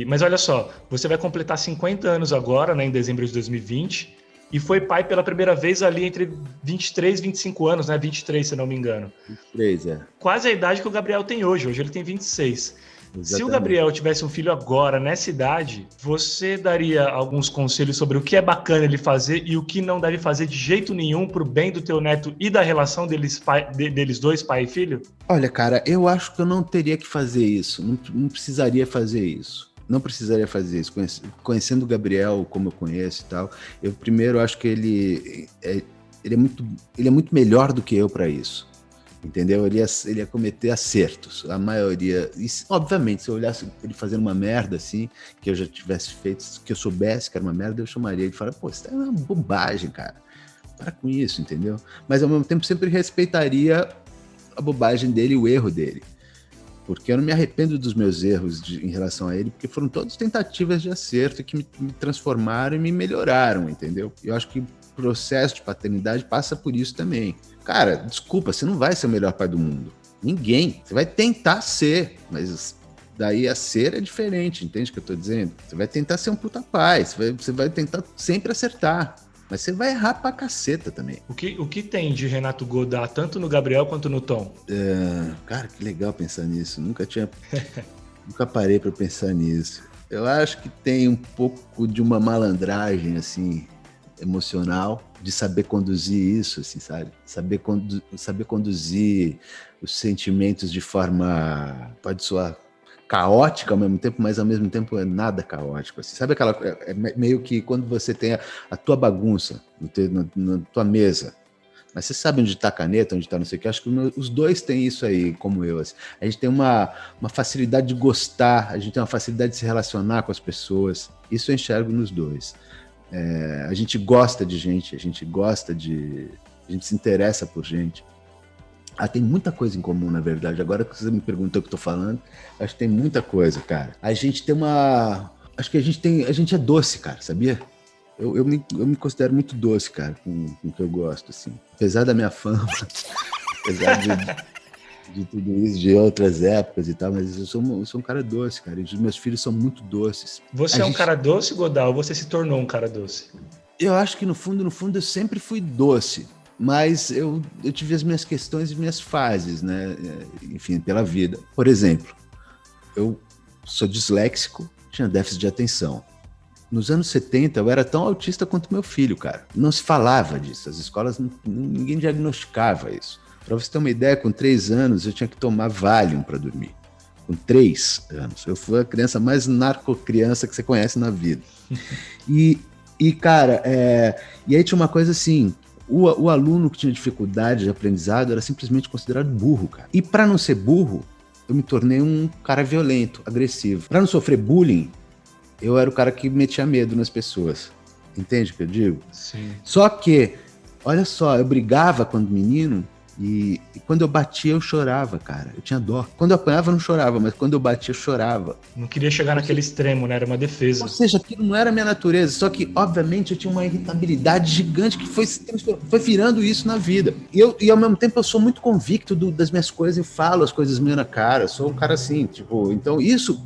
Mas olha só, você vai completar 50 anos agora, né, em dezembro de 2020. E foi pai pela primeira vez ali entre 23 e 25 anos, né? 23, se não me engano. 23, é. Quase a idade que o Gabriel tem hoje. Hoje ele tem 26. Exatamente. Se o Gabriel tivesse um filho agora, nessa idade, você daria alguns conselhos sobre o que é bacana ele fazer e o que não deve fazer de jeito nenhum pro bem do teu neto e da relação deles dois, pai e filho? Olha, cara, eu acho que eu não teria que fazer isso. Não precisaria fazer isso. Não precisaria fazer isso. Conhecendo o Gabriel, como eu conheço e tal, eu primeiro acho que ele é muito melhor do que eu para isso. Entendeu? Ele ia cometer acertos. A maioria... E, obviamente, se eu olhasse ele fazendo uma merda assim, que eu já tivesse feito, que eu soubesse que era uma merda, eu chamaria ele e falaria, pô, isso é uma bobagem, cara. Para com isso, entendeu? Mas, ao mesmo tempo, sempre respeitaria a bobagem dele e o erro dele. Porque eu não me arrependo dos meus erros em relação a ele, porque foram todas tentativas de acerto que me transformaram e me melhoraram, entendeu? Eu acho que o processo de paternidade passa por isso também. Cara, desculpa, você não vai ser o melhor pai do mundo. Ninguém. Você vai tentar ser, mas daí a ser é diferente, entende o que eu tô dizendo? Você vai tentar ser um puta pai, você vai tentar sempre acertar. Mas você vai errar pra caceta também. O que tem de Renato Godard, tanto no Gabriel quanto no Tom? Cara, que legal pensar nisso. Nunca parei pra pensar nisso. Eu acho que tem um pouco de uma malandragem, assim, emocional, de saber conduzir isso, assim, sabe? Saber conduzir os sentimentos de forma... Pode soar caótica ao mesmo tempo, mas ao mesmo tempo é nada caótico. Assim. Sabe aquela... É meio que quando você tem a tua bagunça na tua mesa, mas você sabe onde está a caneta, onde está não sei o que, acho que os dois têm isso aí, como eu. Assim. A gente tem uma facilidade de gostar, a gente tem uma facilidade de se relacionar com as pessoas. Isso eu enxergo nos dois. A gente gosta de gente, a gente se interessa por gente. Tem muita coisa em comum, na verdade. Agora que você me perguntou o que eu tô falando, acho que tem muita coisa, cara. A gente tem acho que a gente é doce, cara, sabia? Eu me considero muito doce, cara, com o que eu gosto, assim. Apesar da minha fama, apesar de tudo isso, de outras épocas e tal, mas eu sou um cara doce, cara. E os meus filhos são muito doces. Você um cara doce, Godard, ou você se tornou um cara doce? Eu acho que no fundo, eu sempre fui doce. Mas eu tive as minhas questões e minhas fases, né? Enfim, pela vida. Por exemplo, eu sou disléxico, tinha déficit de atenção. Nos anos 70, eu era tão autista quanto meu filho, cara. Não se falava disso, as escolas, ninguém diagnosticava isso. Para você ter uma ideia, com 3 anos, eu tinha que tomar Valium para dormir. Com 3 anos. Eu fui a criança mais narcocriança que você conhece na vida. E cara, e aí tinha uma coisa assim... O aluno que tinha dificuldade de aprendizado era simplesmente considerado burro, cara. E para não ser burro, eu me tornei um cara violento, agressivo. Para não sofrer bullying, eu era o cara que metia medo nas pessoas. Entende o que eu digo? Sim. Só que, olha só, eu brigava quando menino E quando eu batia, eu chorava, cara. Eu tinha dó. Quando eu apanhava, eu não chorava, mas quando eu batia, eu chorava. Não queria chegar naquele extremo, né? Era uma defesa. Ou seja, aquilo não era minha natureza. Só que, obviamente, eu tinha uma irritabilidade gigante que foi virando isso na vida. E ao mesmo tempo, eu sou muito convicto das minhas coisas e falo as coisas meio na cara. Eu sou um cara assim, tipo... Então, isso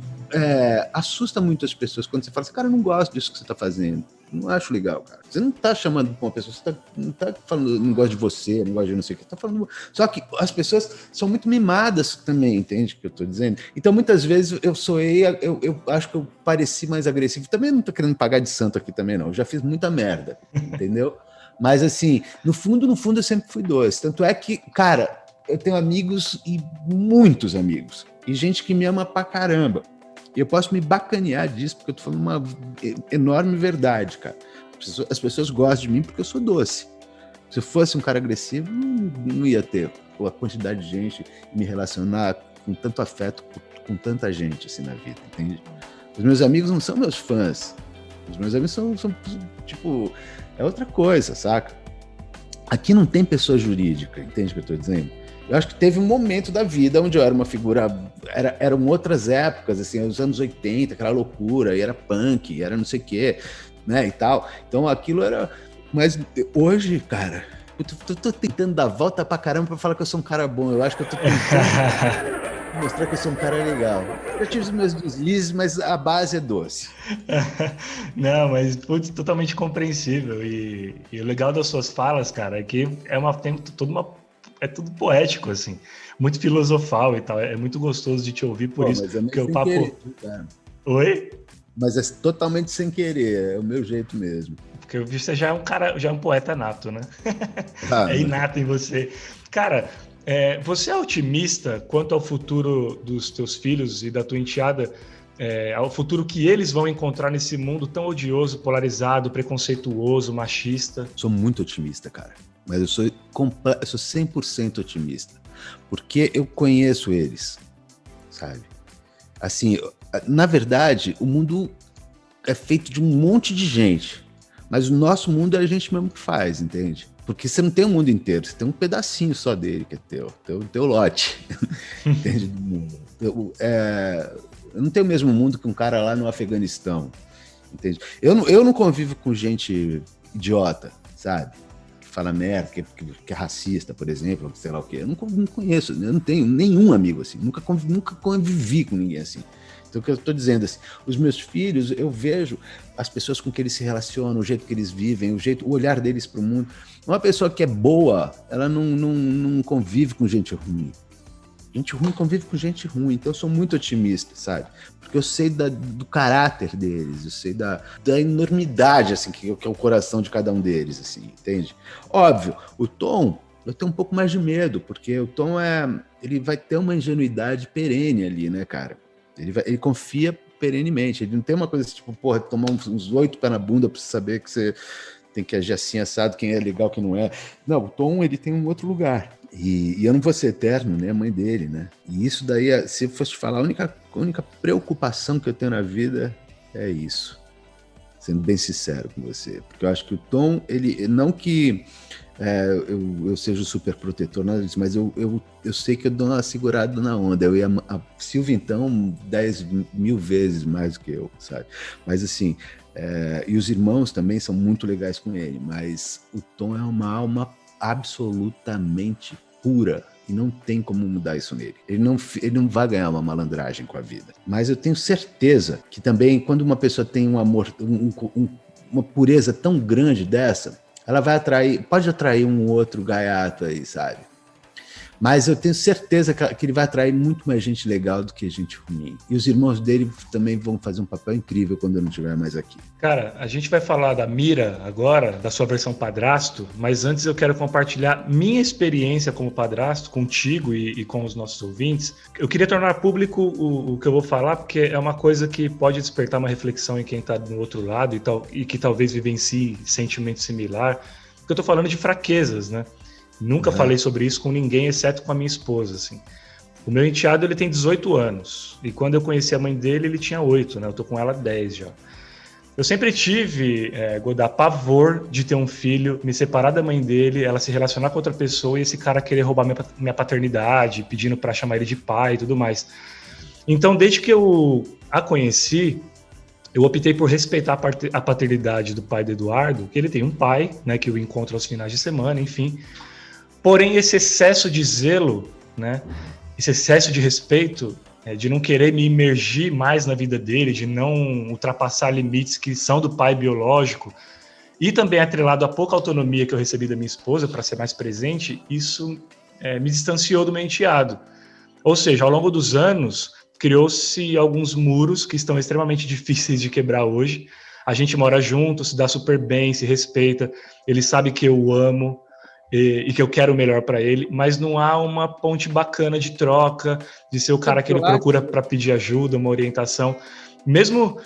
assusta muito as pessoas quando você fala assim, cara, eu não gosto disso que você tá fazendo. Não acho legal, cara. Você não tá chamando pra uma pessoa, você não tá falando, não gosto de você, não gosto de não sei o que, você tá falando... Só que as pessoas são muito mimadas também, entende o que eu tô dizendo? Então, muitas vezes, eu acho que eu pareci mais agressivo. Também não tô querendo pagar de santo aqui também, não. Eu já fiz muita merda, entendeu? Mas, assim, no fundo, eu sempre fui doce. Tanto é que, cara, eu tenho amigos e muitos amigos. E gente que me ama pra caramba. E eu posso me bacanear disso, porque eu tô falando uma enorme verdade, cara. As pessoas gostam de mim porque eu sou doce. Se eu fosse um cara agressivo, não ia ter a quantidade de gente e me relacionar com tanto afeto com tanta gente assim na vida, entende? Os meus amigos não são meus fãs. Os meus amigos são tipo, é outra coisa, saca? Aqui não tem pessoa jurídica, entende o que eu tô dizendo? Eu acho que teve um momento da vida onde eu era uma figura... Eram outras épocas, assim, os anos 80, aquela loucura, e era punk, era não sei o quê, né, e tal. Então aquilo era... Mas hoje, cara, eu tô tentando dar volta pra caramba pra falar que eu sou um cara bom. Eu acho que eu tô tentando mostrar que eu sou um cara legal. Eu tive os meus deslizes, mas a base é doce. Não, mas putz, totalmente compreensível. E o legal das suas falas, cara, é que é tudo poético, assim, muito filosofal e tal. É muito gostoso de te ouvir por isso. Porque o papo. Querer, cara. Oi? Mas é totalmente sem querer, é o meu jeito mesmo. Porque você já é um cara, já é um poeta nato, né? É inato em você. Cara, você é otimista quanto ao futuro dos teus filhos e da tua enteada, ao futuro que eles vão encontrar nesse mundo tão odioso, polarizado, preconceituoso, machista? Sou muito otimista, cara. Mas eu sou 100% otimista. Porque eu conheço eles, sabe? Assim, na verdade, o mundo é feito de um monte de gente. Mas o nosso mundo é a gente mesmo que faz, entende? Porque você não tem o mundo inteiro, você tem um pedacinho só dele que é teu lote. Entende? Do mundo. Eu não tenho o mesmo mundo que um cara lá no Afeganistão, entende? Eu não convivo com gente idiota, sabe? Fala merda, que é racista, por exemplo, sei lá o quê. Eu não conheço, eu não tenho nenhum amigo assim, nunca convivi com ninguém assim. Então, o que eu estou dizendo assim, os meus filhos, eu vejo as pessoas com que eles se relacionam, o jeito que eles vivem, o olhar deles para o mundo. Uma pessoa que é boa, ela não convive com gente ruim. Gente ruim convive com gente ruim, então eu sou muito otimista, sabe? Porque eu sei do caráter deles, eu sei da enormidade, assim, que é o coração de cada um deles, assim, entende? Óbvio, o Tom, eu tenho um pouco mais de medo, porque o Tom ele vai ter uma ingenuidade perene ali, né, cara? Ele confia perenemente, ele não tem uma coisa assim, tipo, porra, tomar uns 8 pés na bunda pra você saber que você tem que agir assim, assado, quem é legal, quem não é. Não, o Tom, ele tem um outro lugar. E eu não vou ser eterno, né? A mãe dele, né? E isso daí, se eu fosse falar, a única preocupação que eu tenho na vida é isso. Sendo bem sincero com você. Porque eu acho que o Tom, ele não que eu seja o super protetor, nada disso, mas eu sei que eu dou uma segurada na onda. Eu ia a Silvia, então, 10 mil vezes mais do que eu, sabe? Mas assim, e os irmãos também são muito legais com ele, mas o Tom é uma alma absolutamente pura e não tem como mudar isso nele. Ele não vai ganhar uma malandragem com a vida. Mas eu tenho certeza que também quando uma pessoa tem um amor, uma pureza tão grande dessa, ela pode atrair um outro gaiato aí, sabe? Mas eu tenho certeza que ele vai atrair muito mais gente legal do que gente ruim. E os irmãos dele também vão fazer um papel incrível quando eu não estiver mais aqui. Cara, a gente vai falar da Mira agora, da sua versão padrasto, mas antes eu quero compartilhar minha experiência como padrasto contigo e com os nossos ouvintes. Eu queria tornar público o que eu vou falar, porque é uma coisa que pode despertar uma reflexão em quem está do outro lado e que talvez vivencie sentimento similar. Porque eu tô falando de fraquezas, né? Nunca falei sobre isso com ninguém, exceto com a minha esposa, assim. O meu enteado, ele tem 18 anos. E quando eu conheci a mãe dele, ele tinha 8, né? Eu tô com ela 10 já. Eu sempre tive, Godá, pavor de ter um filho, me separar da mãe dele, ela se relacionar com outra pessoa e esse cara querer roubar minha paternidade, pedindo pra chamar ele de pai e tudo mais. Então, desde que eu a conheci, eu optei por respeitar a paternidade do pai do Eduardo, que ele tem um pai, né, que eu encontro aos finais de semana, enfim. Porém, esse excesso de zelo, né, esse excesso de respeito, de não querer me imergir mais na vida dele, de não ultrapassar limites que são do pai biológico, e também atrelado a pouca autonomia que eu recebi da minha esposa para ser mais presente, isso me distanciou do meu enteado. Ou seja, ao longo dos anos, criou-se alguns muros que estão extremamente difíceis de quebrar hoje. A gente mora junto, se dá super bem, se respeita, ele sabe que eu o amo, e que eu quero o melhor para ele, mas não há uma ponte bacana de troca, de ser o cara que ele procura para pedir ajuda, uma orientação. Mesmo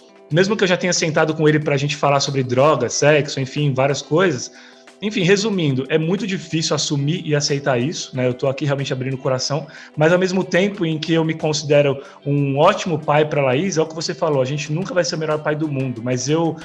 que eu já tenha sentado com ele para a gente falar sobre droga, sexo, enfim, várias coisas. Enfim, resumindo, é muito difícil assumir e aceitar isso, né? Eu tô aqui realmente abrindo o coração, mas ao mesmo tempo em que eu me considero um ótimo pai para a Laís, é o que você falou, a gente nunca vai ser o melhor pai do mundo, mas eu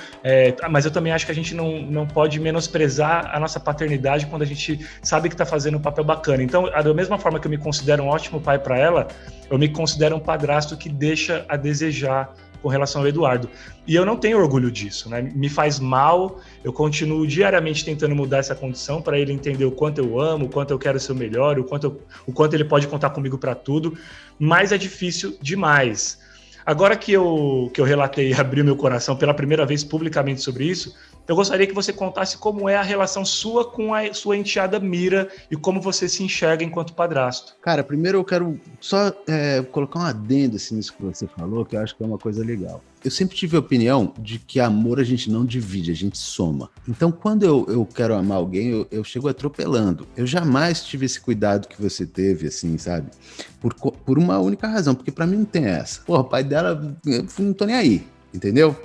também acho que a gente não pode menosprezar a nossa paternidade quando a gente sabe que está fazendo um papel bacana. Então, da mesma forma que eu me considero um ótimo pai para ela, eu me considero um padrasto que deixa a desejar com relação ao Eduardo. E eu não tenho orgulho disso, né? Me faz mal, eu continuo diariamente tentando mudar essa condição para ele entender o quanto eu amo, o quanto eu quero ser o melhor, o quanto ele pode contar comigo para tudo, mas é difícil demais. Agora que eu relatei e abri meu coração pela primeira vez publicamente sobre isso, eu gostaria que você contasse como é a relação sua com a sua enteada Mira e como você se enxerga enquanto padrasto. Cara, primeiro eu quero só colocar um adendo assim, nisso que você falou, que eu acho que é uma coisa legal. Eu sempre tive a opinião de que amor a gente não divide, a gente soma. Então, quando eu quero amar alguém, eu chego atropelando. Eu jamais tive esse cuidado que você teve, assim, sabe? Por uma única razão, porque pra mim não tem essa. Porra, o pai dela, eu não tô nem aí, entendeu?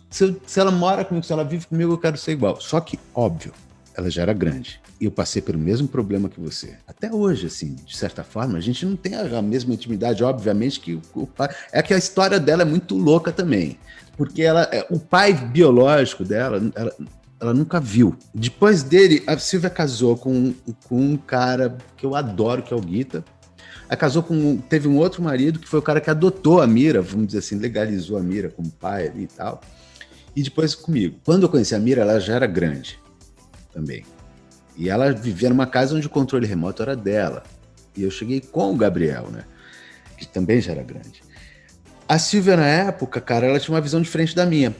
Se ela mora comigo, se ela vive comigo, eu quero ser igual. Só que, óbvio, ela já era grande. E eu passei pelo mesmo problema que você. Até hoje, assim, de certa forma, a gente não tem a mesma intimidade, obviamente, que o pai... É que a história dela é muito louca também. Porque o pai biológico dela, ela nunca viu. Depois dele, a Silvia casou com um cara que eu adoro, que é o Guita. Ela teve um outro marido, que foi o cara que adotou a Mira, vamos dizer assim, legalizou a Mira como pai ali e tal. E depois comigo. Quando eu conheci a Mira, ela já era grande também. E ela vivia numa casa onde o controle remoto era dela. E eu cheguei com o Gabriel, né? Que também já era grande. A Silvia, na época, cara, ela tinha uma visão diferente da minha.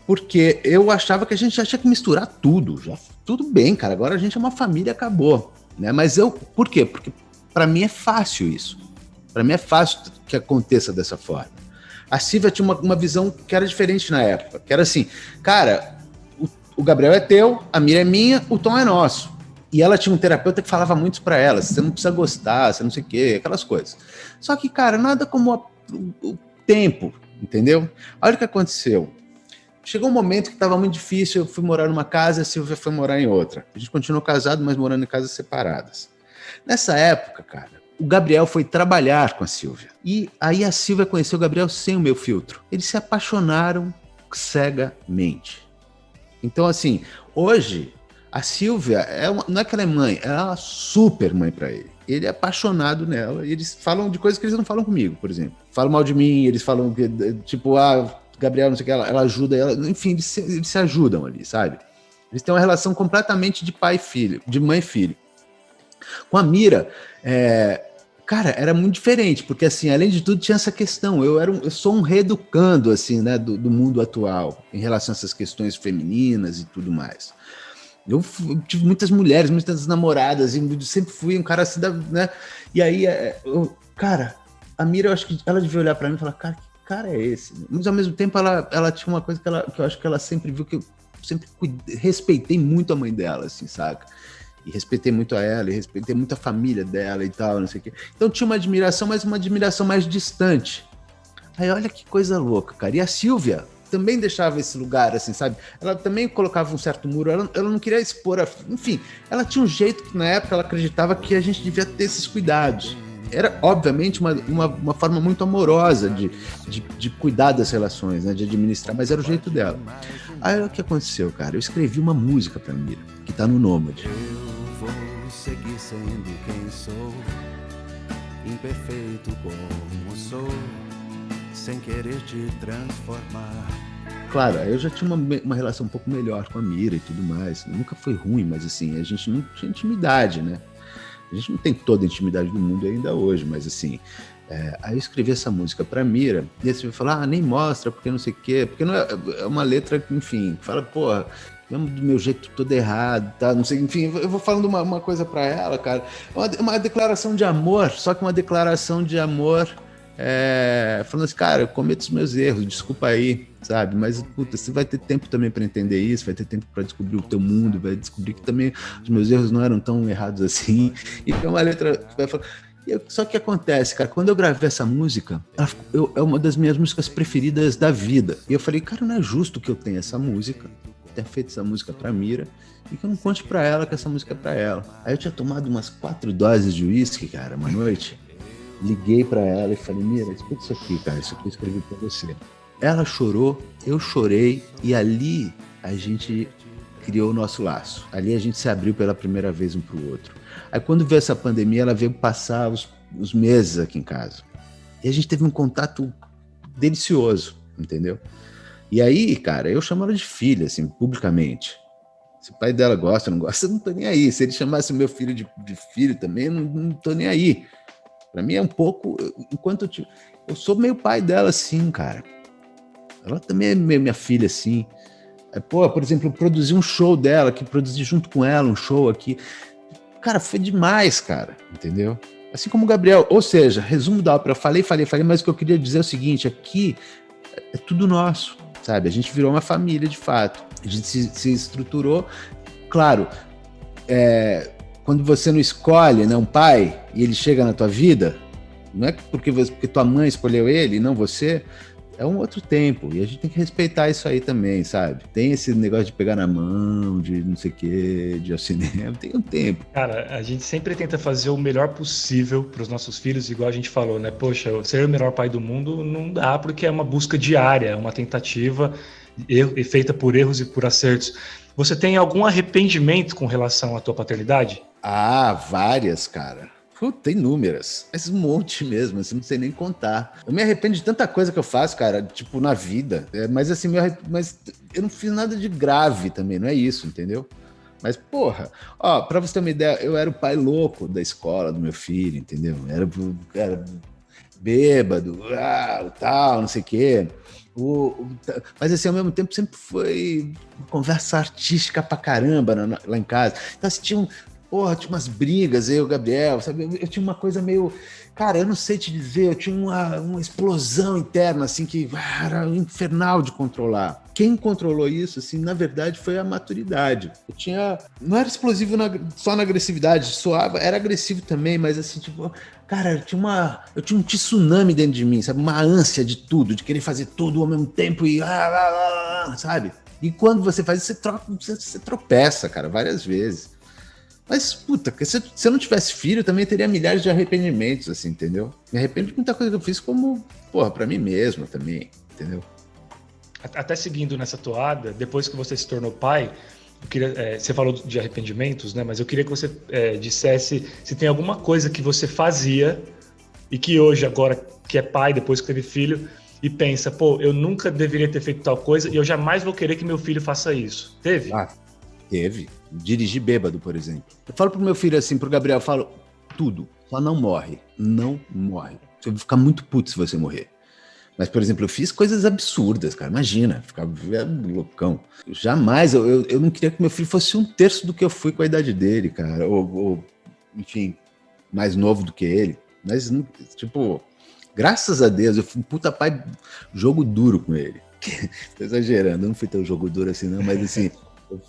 Porque eu achava que a gente já tinha que misturar tudo. Já, tudo bem, cara, agora a gente é uma família, acabou. Né? Mas por quê? Porque para mim é fácil isso. Para mim é fácil que aconteça dessa forma. A Silvia tinha uma visão que era diferente na época. Que era assim, cara, o Gabriel é teu, a Mira é minha, o Tom é nosso. E ela tinha um terapeuta que falava muito para ela, você não precisa gostar, você não sei o quê, aquelas coisas. Só que, cara, nada como o tempo, entendeu? Olha o que aconteceu. Chegou um momento que estava muito difícil, eu fui morar numa casa, a Silvia foi morar em outra. A gente continuou casado, mas morando em casas separadas. Nessa época, cara, o Gabriel foi trabalhar com a Silvia. E aí a Silvia conheceu o Gabriel sem o meu filtro. Eles se apaixonaram cegamente. Então, assim, hoje, a Silvia, não é que ela é mãe, ela é uma super mãe pra ele. Ele é apaixonado nela, e eles falam de coisas que eles não falam comigo, por exemplo. Falam mal de mim, eles falam, tipo, Gabriel, não sei o que, ela ajuda ela, enfim, eles se ajudam ali, sabe? Eles têm uma relação completamente de pai e filho, de mãe e filho. Com a Mira, cara, era muito diferente, porque, assim, além de tudo, tinha essa questão. Eu sou um reeducando, assim, né, do mundo atual, em relação a essas questões femininas e tudo mais. Eu tive muitas mulheres, muitas namoradas, e sempre fui um cara assim, né? E aí, cara, a Mira, eu acho que ela devia olhar pra mim e falar, cara, que cara é esse? Mas, ao mesmo tempo, ela tinha uma coisa que eu acho que ela sempre viu, que eu sempre respeitei muito a mãe dela, assim, saca? E respeitei muito a ela, e respeitei muito a família dela e tal, não sei o quê. Então tinha uma admiração, mas uma admiração mais distante. Aí olha que coisa louca, cara. E a Silvia também deixava esse lugar, assim, sabe? Ela também colocava um certo muro, ela não queria expor, enfim, ela tinha um jeito que na época ela acreditava que a gente devia ter esses cuidados. era, obviamente, uma forma muito amorosa de cuidar das relações, né, de administrar, mas era o jeito dela. Aí o que aconteceu, cara? Eu escrevi uma música pra Mira, que tá no Nômade. Eu vou seguir sendo quem sou, imperfeito como sou, sem querer te transformar. Claro, eu já tinha uma relação um pouco melhor com a Mira e tudo mais. Nunca foi ruim, mas assim, a gente não tinha intimidade, né? A gente não tem toda a intimidade do mundo ainda hoje, mas assim... aí eu escrevi essa música pra Mira, e aí você vai falar, nem mostra, porque não sei o quê, porque não é uma letra, enfim, que fala, porra, mesmo do meu jeito todo errado, tá? Não sei, enfim, eu vou falando uma coisa pra ela, cara. Uma declaração de amor, só que uma declaração de amor... falando assim, cara, eu cometo os meus erros, desculpa aí, sabe? Mas, puta, você vai ter tempo também para entender isso, vai ter tempo para descobrir o teu mundo, vai descobrir que também os meus erros não eram tão errados assim. E é uma letra que vai falar... Só que acontece, cara, quando eu gravei essa música, é uma das minhas músicas preferidas da vida. E eu falei, cara, não é justo que eu tenha essa música, tenha feito essa música pra Mira, e que eu não conte pra ela que essa música é pra ela. Aí eu tinha tomado umas 4 doses de uísque, cara, uma noite. Liguei pra ela e falei, Mira, escuta isso aqui, cara, isso aqui eu escrevi pra você. Ela chorou, eu chorei, e ali a gente criou o nosso laço. Ali a gente se abriu pela primeira vez um pro outro. Aí quando veio essa pandemia, ela veio passar os meses aqui em casa. E a gente teve um contato delicioso, entendeu? E aí, cara, eu chamo ela de filha, assim, publicamente. Se o pai dela gosta ou não gosta, eu não tô nem aí. Se ele chamasse o meu filho de filho também, eu não tô nem aí. Pra mim é um pouco... Enquanto eu sou meio pai dela, assim, cara. Ela também é meio minha filha, assim. Pô, por exemplo, eu produzi um show dela, que produzi junto com ela um show aqui. Cara, foi demais, cara. Entendeu? Assim como o Gabriel. Ou seja, resumo da ópera. Falei, mas o que eu queria dizer é o seguinte. Aqui é tudo nosso, sabe? A gente virou uma família, de fato. A gente se estruturou. Claro, quando você não escolhe, né, um pai, e ele chega na tua vida, não é porque tua mãe escolheu ele e não você, é um outro tempo, e a gente tem que respeitar isso aí também, sabe? Tem esse negócio de pegar na mão, de não sei o quê, de ir ao cinema, tem um tempo. Cara, a gente sempre tenta fazer o melhor possível para os nossos filhos, igual a gente falou, né? Poxa, ser o melhor pai do mundo não dá, porque é uma busca diária, é uma tentativa feita por erros e por acertos. Você tem algum arrependimento com relação à tua paternidade? Ah, várias, cara. Tem inúmeras, mas um monte mesmo, assim, não sei nem contar. Eu me arrependo de tanta coisa que eu faço, cara, tipo, na vida. Mas assim, mas eu não fiz nada de grave também, não é isso, entendeu? Mas, porra, ó, pra você ter uma ideia, eu era o pai louco da escola do meu filho, entendeu? Era bêbado, tal, não sei o quê. Mas assim, ao mesmo tempo sempre foi uma conversa artística pra caramba lá em casa. Então assim, tinha umas brigas, eu e o Gabriel, sabe? Eu tinha uma coisa meio... Cara, eu não sei te dizer, eu tinha uma explosão interna, assim, que era infernal de controlar. Quem controlou isso, assim, na verdade, foi a maturidade. Não era explosivo só na agressividade, soava, era agressivo também, mas assim, tipo... Cara, eu tinha um tsunami dentro de mim, sabe? Uma ânsia de tudo, de querer fazer tudo ao mesmo tempo e... sabe? E quando você faz isso, você tropeça, cara, várias vezes. Mas, puta, se eu não tivesse filho, eu também teria milhares de arrependimentos, assim, entendeu? Me arrependo de muita coisa que eu fiz como, porra, pra mim mesmo também, entendeu? Até seguindo nessa toada, depois que você se tornou pai, eu queria, você falou de arrependimentos, né? Mas eu queria que você dissesse se tem alguma coisa que você fazia e que hoje, agora que é pai, depois que teve filho, e pensa, pô, eu nunca deveria ter feito tal coisa e eu jamais vou querer que meu filho faça isso. Teve? Teve. Dirigir bêbado, por exemplo. Eu falo pro meu filho assim, pro Gabriel, eu falo tudo, só não morre. Não morre. Você vai ficar muito puto se você morrer. Mas, por exemplo, eu fiz coisas absurdas, cara. Imagina, ficava loucão. Jamais, eu não queria que meu filho fosse 1/3 do que eu fui com a idade dele, cara. Ou, enfim, mais novo do que ele. Mas, tipo, graças a Deus, eu fui um puta pai jogo duro com ele. Tô exagerando, eu não fui tão jogo duro assim, não, mas assim...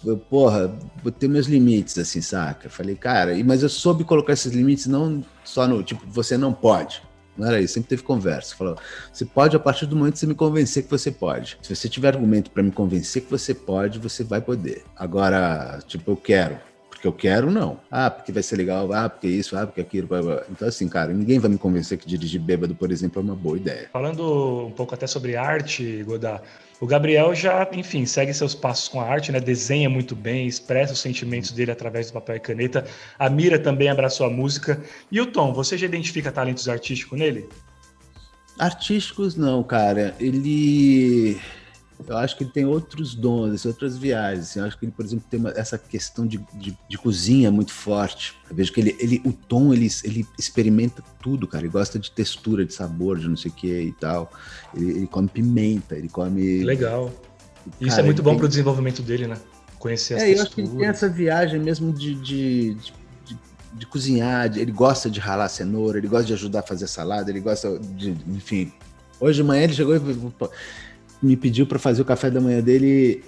Eu, porra, botei meus limites, assim, saca? Falei, cara, mas eu soube colocar esses limites não só no, tipo, você não pode. Não era isso, sempre teve conversa. Falou, você pode a partir do momento que você me convencer que você pode. Se você tiver argumento pra me convencer que você pode, você vai poder. Agora, tipo, eu quero. porque eu quero, não. Ah, porque vai ser legal, ah, porque isso, ah, porque aquilo, blá, blá. Então, assim, cara, ninguém vai me convencer que dirigir bêbado, por exemplo, é uma boa ideia. Falando um pouco até sobre arte, Godard, o Gabriel já, enfim, segue seus passos com a arte, né? Desenha muito bem, expressa os sentimentos dele através do papel e caneta. A Mira também abraçou a música. E o Tom, você já identifica talentos artísticos nele? Artísticos, não, cara. Eu acho que ele tem outros dons, assim, outras viagens. Assim. Eu acho que ele, por exemplo, tem essa questão de cozinha muito forte. Eu vejo que o Tom, ele experimenta tudo, cara. Ele gosta de textura, de sabor, de não sei o que e tal. Ele come pimenta, ele come... Legal. Isso Cara, é muito bom pro desenvolvimento dele, né? Conhecer as texturas. Eu acho que ele tem essa viagem mesmo de cozinhar. Ele gosta de ralar cenoura, ele gosta de ajudar a fazer salada, ele gosta de... Enfim. Hoje de manhã ele chegou e me pediu para fazer o café da manhã dele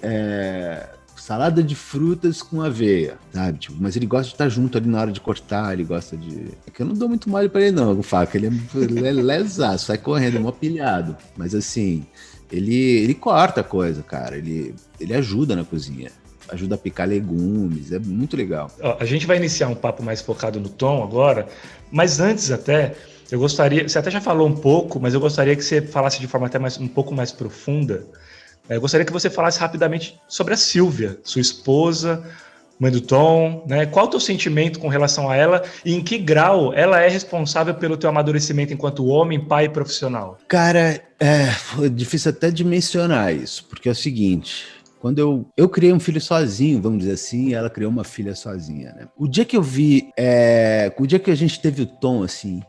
salada de frutas com aveia, sabe? Tipo, mas ele gosta de estar junto ali na hora de cortar, ele gosta de... É que eu não dou muito mole para ele não, o faca, ele é lesaço, sai correndo, é mó pilhado. Mas assim, ele corta a coisa, cara, ele ajuda na cozinha. Ajuda a picar legumes, é muito legal. Ó, a gente vai iniciar um papo mais focado no Tom agora, mas antes até... Eu gostaria, você até já falou um pouco, mas eu gostaria que você falasse de forma até um pouco mais profunda. Eu gostaria que você falasse rapidamente sobre a Silvia, sua esposa, mãe do Tom, né? Qual o teu sentimento com relação a ela e em que grau ela é responsável pelo teu amadurecimento enquanto homem, pai e profissional? Cara, foi difícil até de mencionar isso, porque é o seguinte... Quando eu criei um filho sozinho, vamos dizer assim, e ela criou uma filha sozinha, né? O dia que eu vi... o dia que a gente teve o Tom, assim...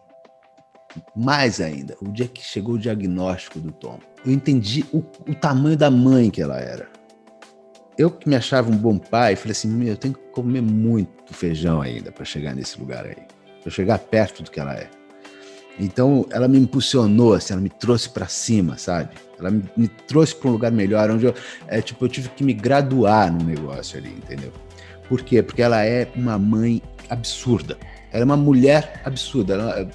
Mais ainda, o dia que chegou o diagnóstico do Tom, eu entendi o tamanho da mãe que ela era. Eu que me achava um bom pai, falei assim, eu tenho que comer muito feijão ainda para chegar nesse lugar aí, para chegar perto do que ela é. Então, ela me impulsionou, assim, ela me trouxe para cima, sabe? Ela me trouxe para um lugar melhor, onde eu tive que me graduar no negócio ali, entendeu? Por quê? Porque ela é uma mãe absurda. Ela é uma mulher absurda.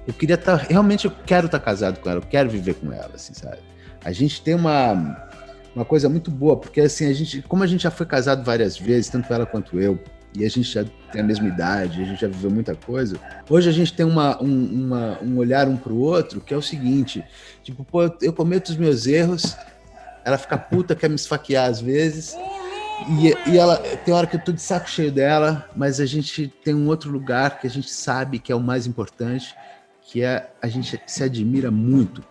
Eu queria realmente eu quero estar casado com ela, eu quero viver com ela, assim, sabe? A gente tem uma coisa muito boa, porque assim, como a gente já foi casado várias vezes, tanto ela quanto eu, e a gente já tem a mesma idade, a gente já viveu muita coisa, hoje a gente tem um olhar um pro outro, que é o seguinte, tipo, pô, eu cometo os meus erros, ela fica puta, quer me esfaquear às vezes, e ela, tem hora que eu tô de saco cheio dela, mas a gente tem um outro lugar que a gente sabe que é o mais importante, que a gente se admira muito.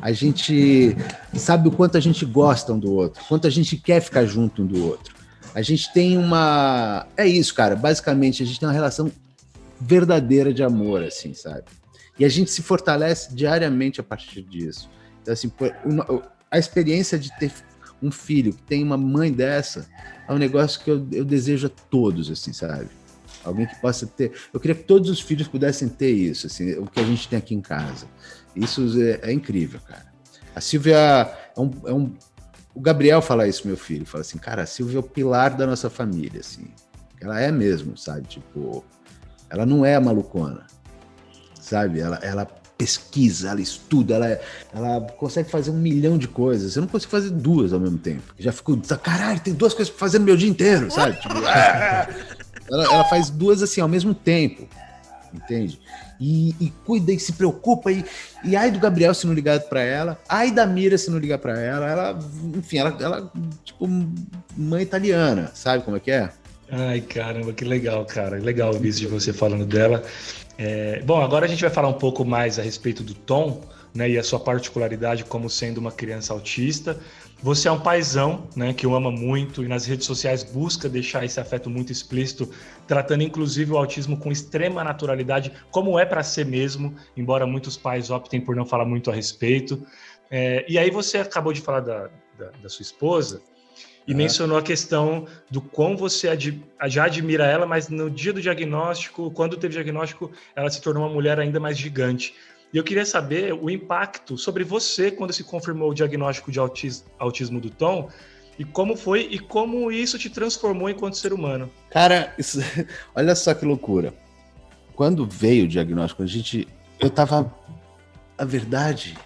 A gente sabe o quanto a gente gosta um do outro, quanto a gente quer ficar junto um do outro. A gente tem é isso, cara, basicamente a gente tem uma relação verdadeira de amor, assim, sabe? E a gente se fortalece diariamente a partir disso. Então, assim, a experiência de ter um filho que tem uma mãe dessa é um negócio que eu desejo a todos, assim, sabe? Alguém que possa ter... Eu queria que todos os filhos pudessem ter isso, assim, o que a gente tem aqui em casa. Isso é incrível, cara. A Silvia o Gabriel fala isso, meu filho. Fala assim, cara, a Silvia é o pilar da nossa família, assim. Ela é mesmo, sabe? Tipo, ela não é malucona, sabe? Ela pesquisa, ela estuda, ela consegue fazer 1 milhão de coisas. Eu não consigo fazer 2 ao mesmo tempo. Já fico, caralho, tem 2 coisas pra fazer no meu dia inteiro, sabe? Tipo, ela faz 2 assim ao mesmo tempo, entende? E cuida e se preocupa e ai do Gabriel se não ligar pra ela, ai da Mira se não ligar pra ela, enfim, ela tipo mãe italiana, sabe como é que é? Ai, caramba, que legal, cara, legal ouvir isso de você falando dela. Bom, agora a gente vai falar um pouco mais a respeito do Tom, né, e a sua particularidade como sendo uma criança autista. Você é um paizão, né, que o ama muito e nas redes sociais busca deixar esse afeto muito explícito, tratando inclusive o autismo com extrema naturalidade, como é para ser mesmo, embora muitos pais optem por não falar muito a respeito. E aí você acabou de falar da sua esposa e mencionou a questão do quão você já admira ela, mas no dia do diagnóstico, quando teve diagnóstico, ela se tornou uma mulher ainda mais gigante. E eu queria saber o impacto sobre você quando se confirmou o diagnóstico de autismo do Tom e como foi e como isso te transformou enquanto ser humano. Cara, olha só que loucura. Quando veio o diagnóstico, eu tava... A verdade,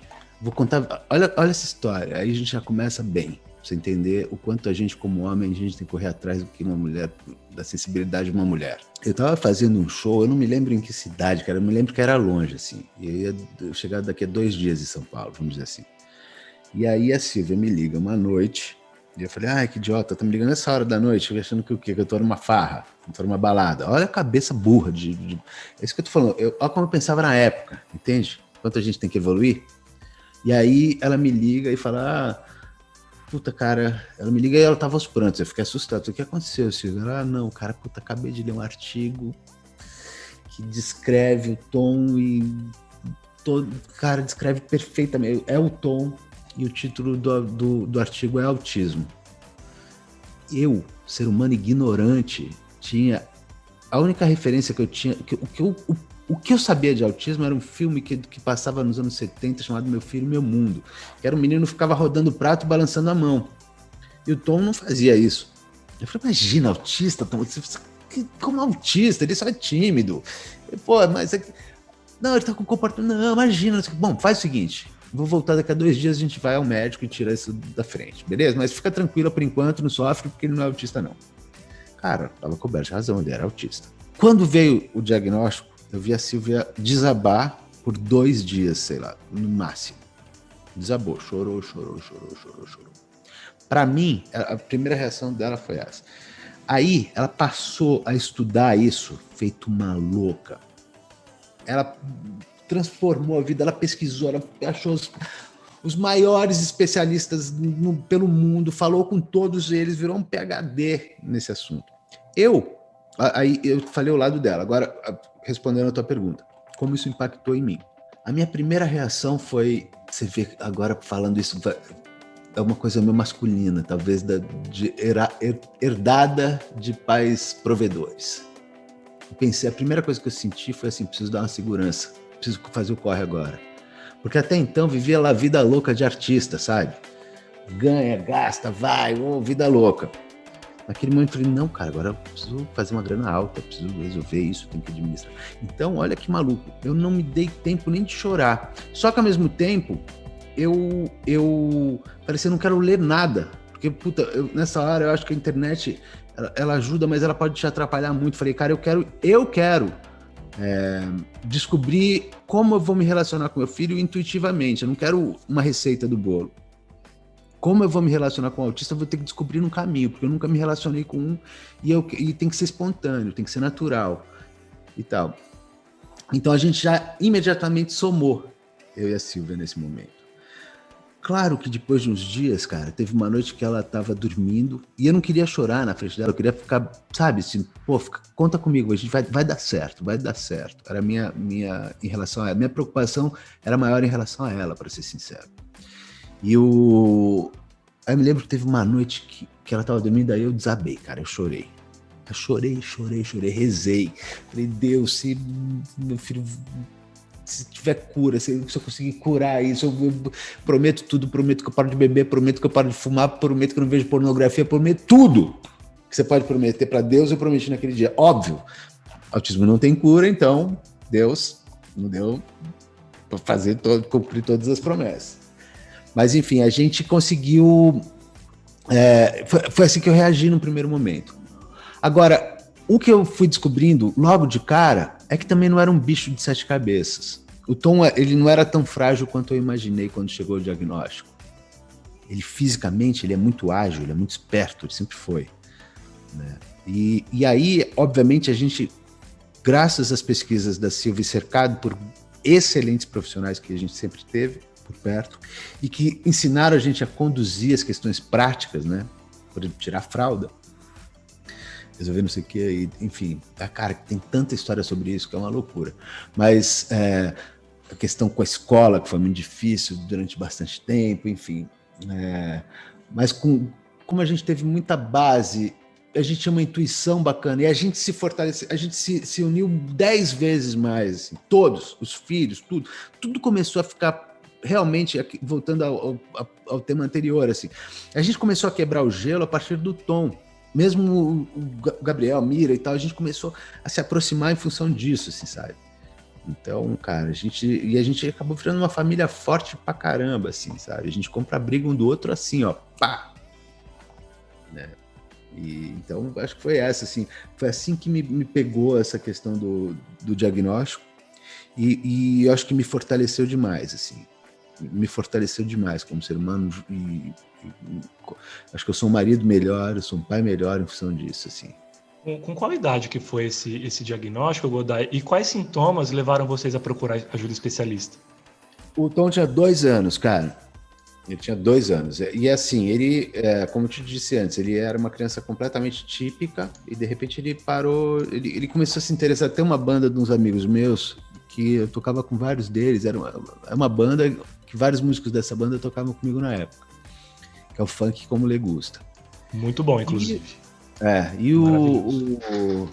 vou contar... Olha essa história, aí a gente já começa bem. você entender o quanto a gente, como homem, a gente tem que correr atrás do que uma mulher, da sensibilidade de uma mulher. Eu tava fazendo um show, eu não me lembro em que cidade, cara, eu me lembro que era longe, assim. E eu ia chegar daqui a 2 dias em São Paulo, vamos dizer assim. E aí a Silvia me liga uma noite, e eu falei, ai, que idiota, tá me ligando nessa hora da noite, achando que o quê? Que eu tô numa farra, eu tô numa balada. Olha a cabeça burra É isso que eu tô falando, olha como eu pensava na época, entende? Quanto a gente tem que evoluir. E aí ela me liga e fala, puta, cara, ela me liga e ela tava aos prantos, eu fiquei assustado. O que aconteceu, Silvio? Ela, não, cara, puta, acabei de ler um artigo que descreve o tom e todo, cara, descreve perfeitamente, é o tom e o título do artigo é autismo. Eu, ser humano ignorante, tinha, a única referência que eu tinha, o que eu sabia de autismo era um filme que passava nos anos 70 chamado Meu Filho, Meu Mundo, que era um menino que ficava rodando o prato e balançando a mão. E o Tom não fazia isso. Eu falei, imagina, autista, Tom, como autista? Ele só é tímido. Pô, mas... Não, ele tá com comportamento... Não, imagina. Bom, faz o seguinte, vou voltar daqui a 2 dias, a gente vai ao médico e tira isso da frente, beleza? Mas fica tranquila por enquanto, não sofre, porque ele não é autista, não. Cara, tava coberto de razão, ele era autista. Quando veio o diagnóstico, eu vi a Silvia desabar por 2 dias, sei lá, no máximo. Desabou, chorou. Para mim, a primeira reação dela foi essa. Aí, ela passou a estudar isso, feito uma louca. Ela transformou a vida, ela pesquisou, ela achou os maiores especialistas pelo mundo, falou com todos eles, virou um PhD nesse assunto. Aí eu falei o lado dela. Agora, respondendo a tua pergunta, como isso impactou em mim? A minha primeira reação foi, você vê agora falando isso, é uma coisa meio masculina, talvez herdada de pais provedores. Eu pensei, a primeira coisa que eu senti foi assim, preciso dar uma segurança, preciso fazer o corre agora. Porque até então vivia lá a vida louca de artista, sabe? Ganha, gasta, vai, vida louca. Naquele momento eu falei, não, cara, agora eu preciso fazer uma grana alta, eu preciso resolver isso, tenho que administrar. Então, olha que maluco, eu não me dei tempo nem de chorar. Só que ao mesmo tempo, eu parecia, não quero ler nada. Porque, puta, nessa hora eu acho que a internet, ela ajuda, mas ela pode te atrapalhar muito. Falei, cara, eu quero descobrir como eu vou me relacionar com meu filho intuitivamente. Eu não quero uma receita do bolo. Como eu vou me relacionar com o autista, eu vou ter que descobrir no caminho, porque eu nunca me relacionei com um, e tem que ser espontâneo, tem que ser natural e tal. Então a gente já imediatamente somou, eu e a Silvia, nesse momento. Claro que depois de uns dias, cara, teve uma noite que ela estava dormindo, e eu não queria chorar na frente dela, eu queria ficar, sabe, assim, pô, conta comigo, a gente vai dar certo, vai dar certo. Era em relação a ela, minha preocupação era maior em relação a ela, para ser sincero. Aí eu me lembro que teve uma noite que ela tava dormindo, aí eu desabei, cara, eu chorei. Eu chorei, rezei. Falei, Deus, se meu filho, se tiver cura, se eu conseguir curar isso, eu prometo tudo, prometo que eu paro de beber, prometo que eu paro de fumar, prometo que eu não vejo pornografia, prometo tudo que você pode prometer para Deus, eu prometi naquele dia. Óbvio, autismo não tem cura, então Deus não deu para cumprir todas as promessas. Mas, enfim, a gente conseguiu... foi assim que eu reagi no primeiro momento. Agora, o que eu fui descobrindo logo de cara é que também não era um bicho de 7 cabeças. O Tom, ele não era tão frágil quanto eu imaginei quando chegou o diagnóstico. Ele, fisicamente, ele é muito ágil, ele é muito esperto, ele sempre foi. Né? E aí, obviamente, a gente, graças às pesquisas da Silvia, cercado por excelentes profissionais que a gente sempre teve, por perto, e que ensinaram a gente a conduzir as questões práticas, né? Por exemplo, tirar a fralda, resolver não sei o que, enfim, cara, tem tanta história sobre isso que é uma loucura. Mas a questão com a escola, que foi muito difícil durante bastante tempo, enfim. Mas como a gente teve muita base, a gente tinha uma intuição bacana, e a gente se fortaleceu, a gente se uniu 10 vezes mais, assim, todos, os filhos, tudo começou a ficar realmente, voltando ao tema anterior, assim, a gente começou a quebrar o gelo a partir do Tom. Mesmo o Gabriel, a Mira e tal, a gente começou a se aproximar em função disso, assim, sabe? Então, cara, a gente acabou virando uma família forte pra caramba, assim, sabe? A gente compra a briga um do outro assim, ó, pá, né? E, então, acho que foi assim que me pegou essa questão do diagnóstico e eu acho que me fortaleceu demais, assim. Me fortaleceu demais como ser humano e acho que eu sou um marido melhor, eu sou um pai melhor em função disso, assim. Com qual idade que foi esse diagnóstico, Godoy? E quais sintomas levaram vocês a procurar ajuda especialista? O Tom tinha 2 anos, cara. Ele tinha 2 anos. E assim, ele, como eu te disse antes, ele era uma criança completamente típica e de repente ele parou, ele começou a se interessar. Tem uma banda de uns amigos meus que eu tocava com vários deles, era uma banda que vários músicos dessa banda tocavam comigo na época, que é o Funk Como Le Gusta. Muito bom, inclusive. Não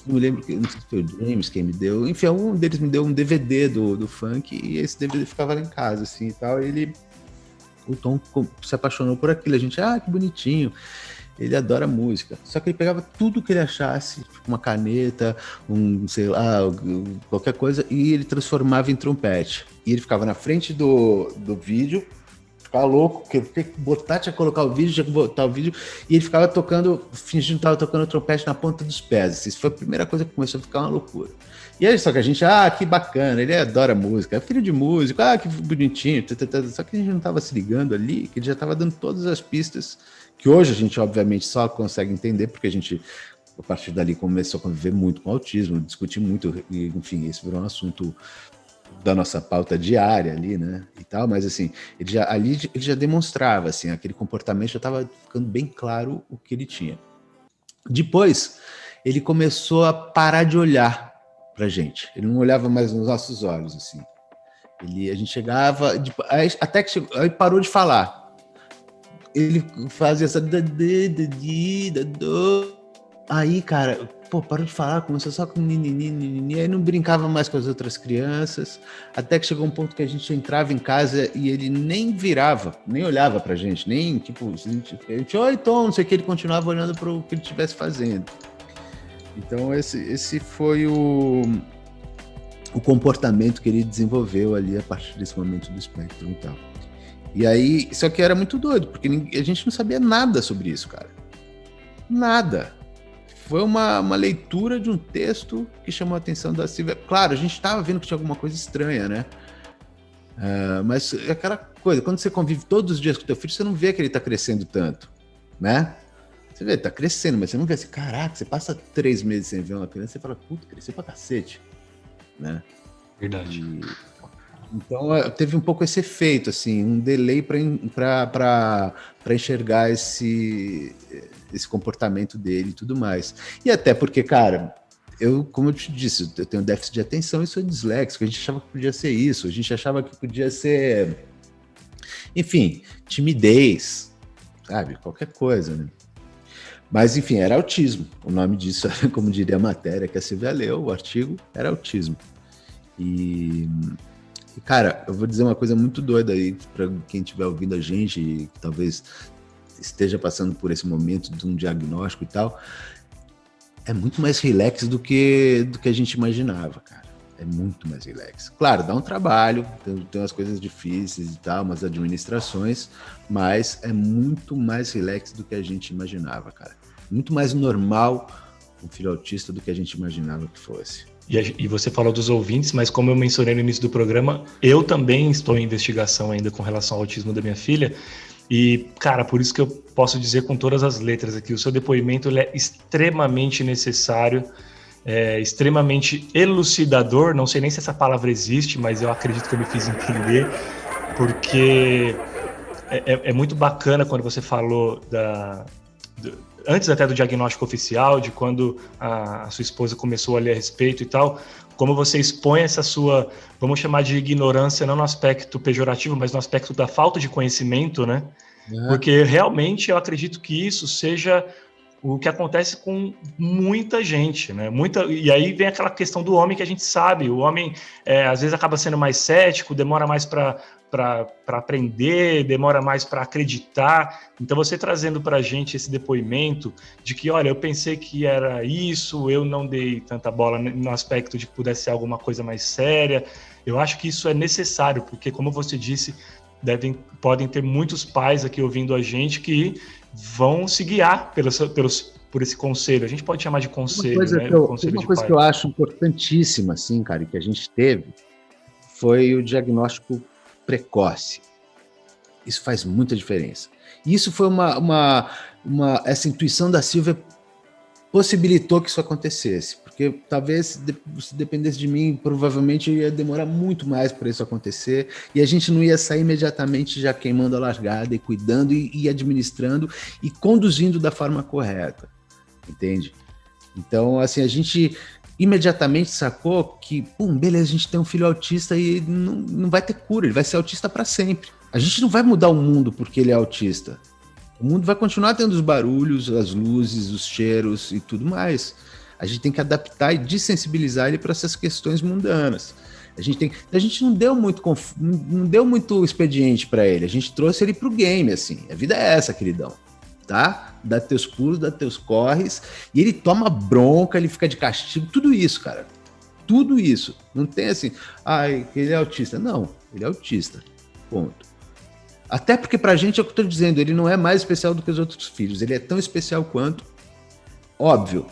me lembro, não sei se foi o James quem me deu, enfim, um deles me deu um DVD do funk e esse DVD ficava lá em casa, assim, e tal, e o Tom se apaixonou por aquilo, a gente, que bonitinho, ele adora música, só que ele pegava tudo que ele achasse, tipo uma caneta, sei lá, qualquer coisa, e ele transformava em trompete, e ele ficava na frente do vídeo, ficava louco, porque tinha que colocar o vídeo, tinha que botar o vídeo, e ele ficava tocando, fingindo que estava tocando trompete na ponta dos pés. Isso foi a primeira coisa que começou a ficar uma loucura. E aí, só que a gente, que bacana, ele adora música, é filho de músico, que bonitinho, só que a gente não estava se ligando ali, que ele já estava dando todas as pistas, que hoje a gente, obviamente, só consegue entender, porque a gente, a partir dali, começou a conviver muito com autismo, discutir muito, e, enfim, esse virou um assunto da nossa pauta diária ali, né, e tal, mas assim, ele já demonstrava, assim, aquele comportamento já estava ficando bem claro o que ele tinha. Depois, ele começou a parar de olhar pra gente, ele não olhava mais nos nossos olhos, assim, a gente chegava, até que chegou, aí parou de falar, ele fazia essa aí, cara, parou de falar, começou só com ninini, aí não brincava mais com as outras crianças, até que chegou um ponto que a gente entrava em casa e ele nem virava, nem olhava pra gente, nem, tipo, a gente, oi, Tom, não sei o que, ele continuava olhando para o que ele estivesse fazendo. Então, esse foi o comportamento que ele desenvolveu ali a partir desse momento do espectro e tal. E aí, só que era muito doido, porque a gente não sabia nada sobre isso, cara. Nada. Foi uma leitura de um texto que chamou a atenção da Silvia. Claro, a gente estava vendo que tinha alguma coisa estranha, né? Mas é aquela coisa, quando você convive todos os dias com o teu filho, você não vê que ele está crescendo tanto, né? Você vê, ele tá crescendo, mas você não vê assim, caraca, você passa 3 meses sem ver uma criança, você fala, puta, cresceu pra cacete, né? Verdade. Então, teve um pouco esse efeito, assim, um delay para enxergar esse comportamento dele e tudo mais. E até porque, cara, como eu te disse, eu tenho déficit de atenção e sou disléxico, a gente achava que podia ser isso, a gente achava que podia ser, enfim, timidez, sabe, qualquer coisa, né? Mas, enfim, era autismo, o nome disso, como diria a matéria que a Silvia leu, o artigo, era autismo. E, cara, eu vou dizer uma coisa muito doida aí para quem estiver ouvindo a gente e que talvez esteja passando por esse momento de um diagnóstico e tal. É muito mais relax do que a gente imaginava, cara. É muito mais relax. Claro, dá um trabalho, tem umas coisas difíceis e tal, umas administrações, mas é muito mais relax do que a gente imaginava, cara. Muito mais normal um filho autista do que a gente imaginava que fosse. E você falou dos ouvintes, mas como eu mencionei no início do programa, eu também estou em investigação ainda com relação ao autismo da minha filha. E, cara, por isso que eu posso dizer com todas as letras aqui, o seu depoimento ele é extremamente necessário, extremamente elucidador, não sei nem se essa palavra existe, mas eu acredito que eu me fiz entender, porque é muito bacana quando você falou antes até do diagnóstico oficial, de quando a sua esposa começou a ler a respeito e tal, como você expõe essa sua, vamos chamar de ignorância, não no aspecto pejorativo, mas no aspecto da falta de conhecimento, né? Porque realmente eu acredito que isso seja o que acontece com muita gente, né? E aí vem aquela questão do homem que a gente sabe, o homem às vezes acaba sendo mais cético, demora mais para aprender, demora mais para acreditar. Então você trazendo para a gente esse depoimento de que, olha, eu pensei que era isso, eu não dei tanta bola no aspecto de que pudesse ser alguma coisa mais séria, eu acho que isso é necessário, porque como você disse, podem ter muitos pais aqui ouvindo a gente que vão se guiar por esse conselho. A gente pode chamar de conselho, né? Uma coisa que eu acho importantíssima, assim, cara, que a gente teve, foi o diagnóstico precoce. Isso faz muita diferença. E isso foi essa intuição da Silvia possibilitou que isso acontecesse, porque talvez se dependesse de mim, provavelmente ia demorar muito mais para isso acontecer, e a gente não ia sair imediatamente já queimando a largada e cuidando e administrando e conduzindo da forma correta, entende? Então, assim, a gente imediatamente sacou que, beleza, a gente tem um filho autista e não vai ter cura, ele vai ser autista para sempre. A gente não vai mudar o mundo porque ele é autista. O mundo vai continuar tendo os barulhos, as luzes, os cheiros e tudo mais. A gente tem que adaptar e desensibilizar ele para essas questões mundanas. A gente não deu muito expediente para ele. A gente trouxe ele para o game, assim. A vida é essa, queridão. Tá? Dá teus pulos, dá teus corres. E ele toma bronca, ele fica de castigo. Tudo isso, cara. Tudo isso. Não tem assim, ele é autista. Não, ele é autista. Ponto. Até porque pra gente, é o que eu tô dizendo, ele não é mais especial do que os outros filhos. Ele é tão especial quanto. Óbvio.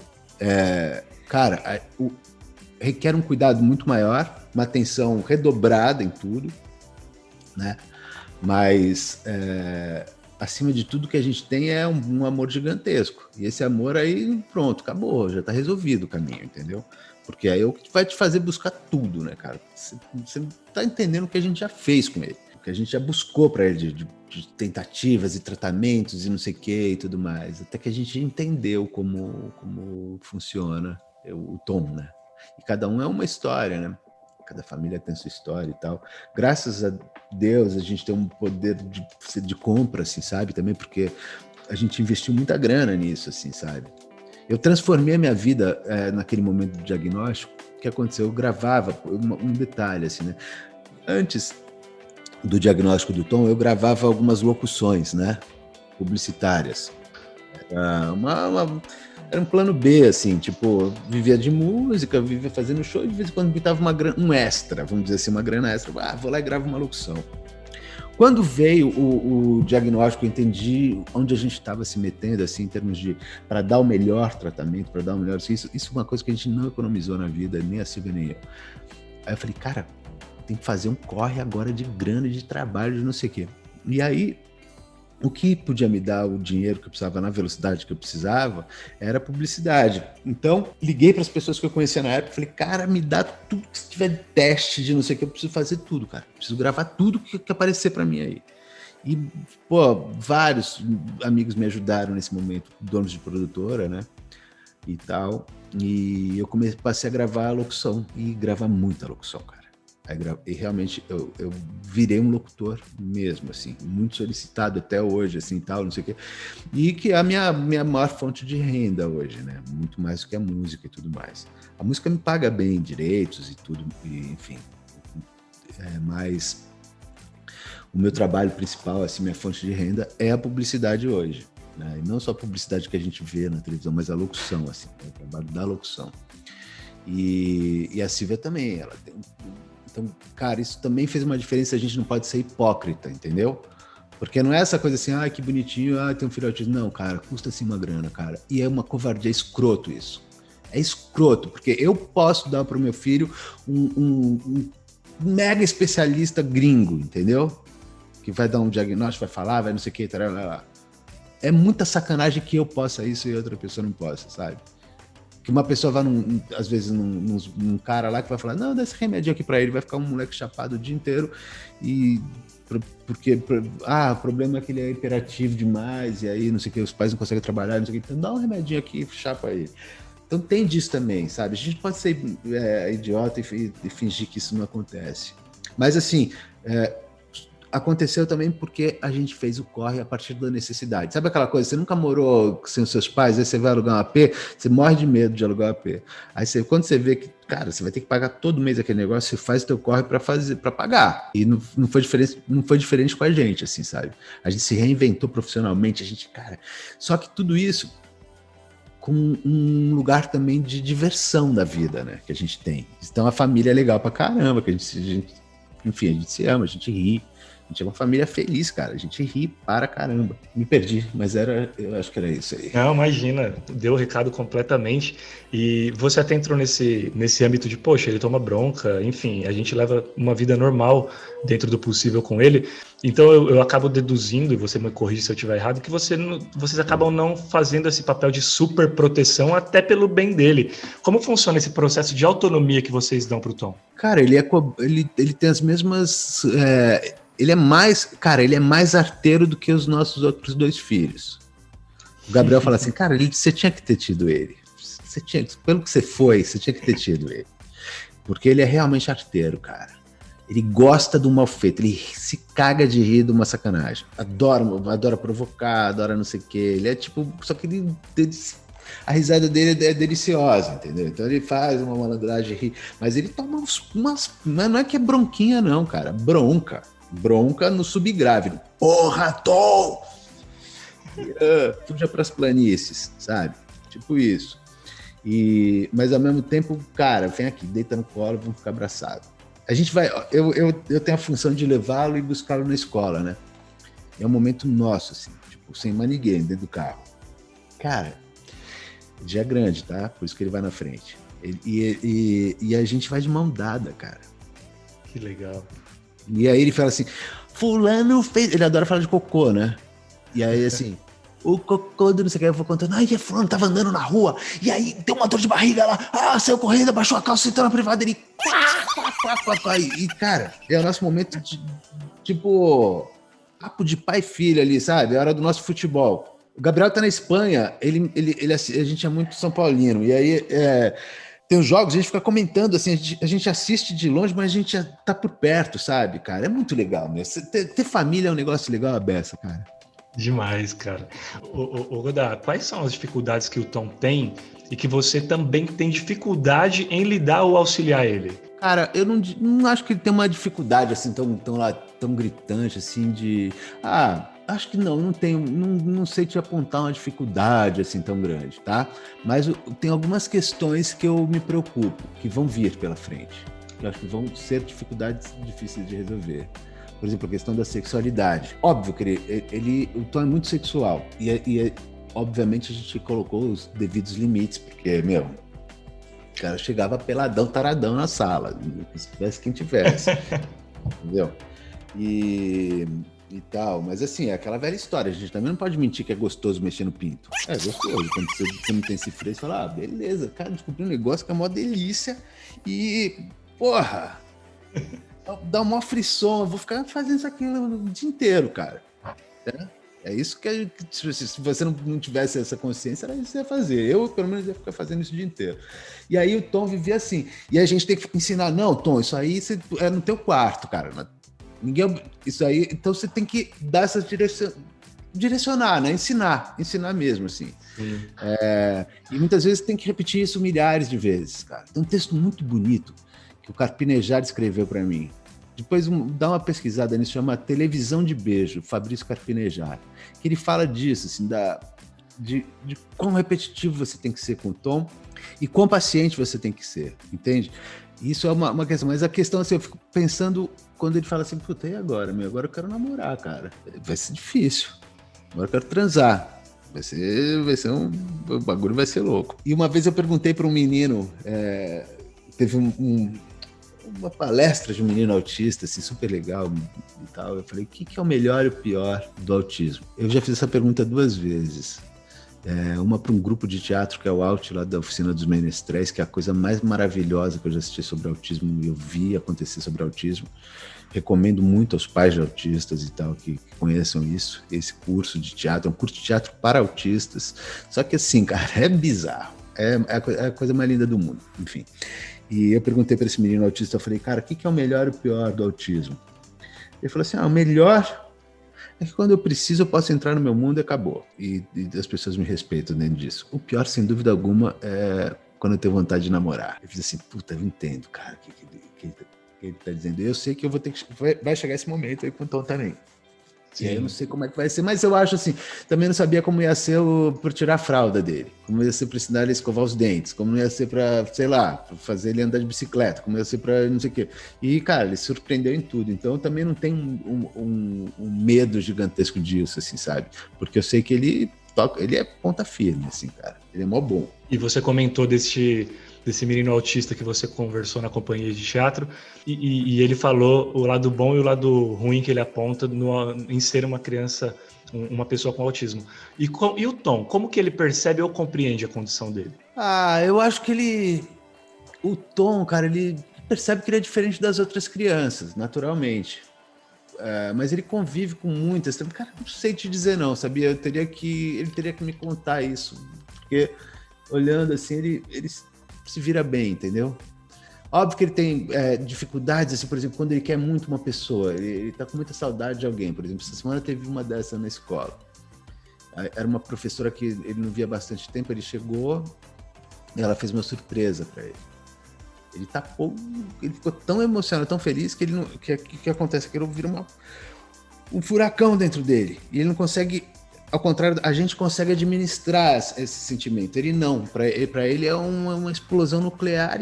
Requer um cuidado muito maior, uma atenção redobrada em tudo, né? Mas, acima de tudo, o que a gente tem é um amor gigantesco. E esse amor aí, pronto, acabou, já tá resolvido o caminho, entendeu? Porque aí é o que vai te fazer buscar tudo, né, cara? Você tá entendendo o que a gente já fez com ele. Que a gente já buscou para ele de tentativas e tratamentos e não sei o que e tudo mais, até que a gente entendeu como funciona o Tom, né? E cada um é uma história, né? Cada família tem sua história e tal. Graças a Deus a gente tem um poder de compra, assim, sabe? Também porque a gente investiu muita grana nisso, assim, sabe? Eu transformei a minha vida naquele momento do diagnóstico. O que aconteceu? Eu gravava, um detalhe, assim, né? Antes do diagnóstico do Tom, eu gravava algumas locuções, né, publicitárias. Era um plano B, assim, tipo, eu vivia de música, vivia fazendo show, e de vez em quando pintava um extra, vamos dizer assim, uma grana extra. Vou lá e gravo uma locução. Quando veio o diagnóstico, eu entendi onde a gente estava se metendo, assim, em termos de, para dar o melhor tratamento, para dar o melhor, assim, isso é uma coisa que a gente não economizou na vida, nem a Silvia nem eu. Aí eu falei, cara, tem que fazer um corre agora de grana, de trabalho, de não sei o quê. E aí, o que podia me dar o dinheiro que eu precisava na velocidade que eu precisava era publicidade. Então, liguei para as pessoas que eu conhecia na época e falei, cara, me dá tudo que se tiver teste de não sei o que, eu preciso fazer tudo, cara. Preciso gravar tudo que aparecer para mim aí. E, vários amigos me ajudaram nesse momento, donos de produtora, né, e tal. E eu passei a gravar a locução, e gravar muita locução, cara. E realmente eu virei um locutor mesmo, assim, muito solicitado até hoje, assim, tal, não sei o quê. E que é a minha maior fonte de renda hoje, né? Muito mais do que a música e tudo mais. A música me paga bem, direitos e tudo, e, enfim. Mas o meu trabalho principal, assim, minha fonte de renda é a publicidade hoje, né? E não só a publicidade que a gente vê na televisão, mas a locução, assim, o trabalho da locução. E a Silvia também, ela tem Então, cara, isso também fez uma diferença, a gente não pode ser hipócrita, entendeu? Porque não é essa coisa assim, que bonitinho, tem um filho autista. Não, cara, custa assim uma grana, cara. E é uma covardia, escroto isso. É escroto, porque eu posso dar pro meu filho um mega especialista gringo, entendeu? Que vai dar um diagnóstico, vai falar, vai não sei o que, tarará. É muita sacanagem que eu possa isso e outra pessoa não possa, sabe? Que uma pessoa vai, às vezes, num cara lá que vai falar, não, dá esse remedinho aqui pra ele, vai ficar um moleque chapado o dia inteiro, e porque, o problema é que ele é hiperativo demais, e aí, não sei o que, os pais não conseguem trabalhar, não sei o que, então dá um remedinho aqui e chapa ele. Então tem disso também, sabe? A gente pode ser idiota e fingir que isso não acontece. Mas, assim, aconteceu também porque a gente fez o corre a partir da necessidade. Sabe aquela coisa, você nunca morou sem os seus pais, aí você vai alugar um AP, você morre de medo de alugar um AP. Aí quando você vê que, cara, você vai ter que pagar todo mês aquele negócio, você faz o teu corre para pagar. E não foi diferente com a gente, assim, sabe? A gente se reinventou profissionalmente, cara... Só que tudo isso com um lugar também de diversão da vida, né, que a gente tem. Então a família é legal pra caramba, que a gente se ama, a gente ri, gente é uma família feliz, cara. A gente ri para caramba. Me perdi, mas eu acho que era isso aí. Não, imagina, deu o recado completamente. E você até entrou nesse âmbito de, poxa, ele toma bronca, enfim, a gente leva uma vida normal dentro do possível com ele. Então eu acabo deduzindo, e você me corrige se eu estiver errado, que vocês acabam não fazendo esse papel de super proteção até pelo bem dele. Como funciona esse processo de autonomia que vocês dão pro Tom? Cara, ele tem as mesmas... ele é mais arteiro do que os nossos outros 2 filhos. O Gabriel fala assim, cara, você tinha que ter tido ele. Pelo que você foi, você tinha que ter tido ele. Porque ele é realmente arteiro, cara. Ele gosta do mal feito, ele se caga de rir de uma sacanagem. Adora provocar, adora não sei o quê. Ele é tipo... Só que a risada dele é deliciosa, entendeu? Então ele faz uma malandragem, ri. Mas ele toma umas... Não é que é bronquinha, não, cara. Bronca no subgrave. Porra, Tom! Fuja pras planícies, sabe? Tipo isso. Mas ao mesmo tempo, cara, vem aqui, deita no colo, vamos ficar abraçados. A gente vai... Eu tenho a função de levá-lo e buscá-lo na escola, né? É um momento nosso, assim, tipo, sem mais ninguém dentro do carro. Cara, dia grande, tá? Por isso que ele vai na frente. E a gente vai de mão dada, cara. Que legal. E aí ele fala assim, fulano fez... Ele adora falar de cocô, né? E aí, assim, o cocô do não sei o que, eu vou contando, fulano tava andando na rua, e aí deu uma dor de barriga lá, saiu correndo, abaixou a calça, sentou na privada, ele... E, cara, é o nosso momento de, tipo, papo de pai e filho ali, sabe? É a hora do nosso futebol. O Gabriel tá na Espanha, a gente é muito São Paulino, e aí... Tem os jogos, a gente fica comentando, assim, a gente assiste de longe, mas a gente já tá por perto, sabe, cara? É muito legal, meu. Ter família é um negócio legal a beça, cara. Demais, cara. Ô, Godá, quais são as dificuldades que o Tom tem e que você também tem dificuldade em lidar ou auxiliar ele? Cara, eu não acho que ele tem uma dificuldade, assim, tão gritante, assim, de... acho que não tenho, não sei te apontar uma dificuldade assim tão grande, tá? Mas tem algumas questões que eu me preocupo, que vão vir pela frente. Eu acho que vão ser dificuldades difíceis de resolver. Por exemplo, a questão da sexualidade. Óbvio que o Tom é muito sexual. E obviamente a gente colocou os devidos limites, porque, o cara chegava peladão, taradão na sala, se tivesse quem tivesse. Entendeu? E tal, mas assim, é aquela velha história, a gente também não pode mentir que é gostoso mexer no pinto. É gostoso, quando você não tem esse freio, você fala, beleza, cara, descobri um negócio que é uma delícia e, porra, dá uma frisson, eu vou ficar fazendo isso aqui o dia inteiro, cara. É isso que se você não tivesse essa consciência, era isso que você ia fazer. Eu, pelo menos, ia ficar fazendo isso o dia inteiro. E aí o Tom vivia assim, e a gente tem que ensinar, não, Tom, isso aí é no teu quarto, cara, isso aí, então você tem que dar essa direcionar, né? Ensinar mesmo, assim. E muitas vezes tem que repetir isso milhares de vezes, cara. Tem um texto muito bonito que o Carpinejar escreveu para mim. Depois dá uma pesquisada nisso, chama Televisão de Beijo, Fabrício Carpinejar, que ele fala disso, assim, de quão repetitivo você tem que ser com o Tom e quão paciente você tem que ser, entende? Isso é uma questão, mas a questão, assim, eu fico pensando quando ele fala assim, puta, e agora, agora eu quero namorar, cara. Vai ser difícil. Agora eu quero transar. Vai ser o bagulho vai ser louco. E uma vez eu perguntei para um menino, teve uma palestra de um menino autista, assim, super legal e tal. Eu falei, o que é o melhor e o pior do autismo? Eu já fiz essa pergunta 2 vezes. Uma para um grupo de teatro que é o Alt, lá da Oficina dos Menestréis, que é a coisa mais maravilhosa que eu já assisti sobre autismo e eu vi acontecer sobre autismo. Recomendo muito aos pais de autistas e tal que conheçam isso, esse curso de teatro, é um curso de teatro para autistas. Só que assim, cara, é bizarro, é a coisa mais linda do mundo, enfim. E eu perguntei para esse menino autista, eu falei, cara, o que é o melhor e o pior do autismo? Ele falou assim, o melhor é que quando eu preciso eu posso entrar no meu mundo e acabou. E as pessoas me respeitam dentro disso. O pior, sem dúvida alguma, é quando eu tenho vontade de namorar. Eu fiz assim, puta, eu entendo, cara, o que ele tá dizendo. Eu sei que eu vou ter que... Vai chegar esse momento aí com o Tom também. E aí eu não sei como é que vai ser, mas eu acho assim, também não sabia como ia ser por tirar a fralda dele, como ia ser para ensinar ele a escovar os dentes, como ia ser para, sei lá, pra fazer ele andar de bicicleta, como ia ser para não sei o quê. E, cara, ele surpreendeu em tudo, então eu também não tenho um medo gigantesco disso, assim, sabe? Porque eu sei que ele é ponta firme, assim, cara, ele é mó bom. E você comentou desse menino autista que você conversou na companhia de teatro, e ele falou o lado bom e o lado ruim que ele aponta em ser uma criança, uma pessoa com autismo. E o Tom, como que ele percebe ou compreende a condição dele? Eu acho que o Tom, cara, ele percebe que ele é diferente das outras crianças, naturalmente. Mas ele convive com muitas. Cara, não sei te dizer não, sabia? Ele teria que me contar isso, porque olhando assim, ele se vira bem, entendeu? Óbvio que ele tem dificuldades, assim, por exemplo, quando ele quer muito uma pessoa, ele tá com muita saudade de alguém, por exemplo, essa semana teve uma dessa na escola. Era uma professora que ele não via há bastante tempo, ele chegou e ela fez uma surpresa para ele. Ele ficou tão emocionado, tão feliz, que que acontece? Aquilo vira um furacão dentro dele, e ele não consegue. Ao contrário, a gente consegue administrar esse sentimento. Ele não. Para ele é uma explosão nuclear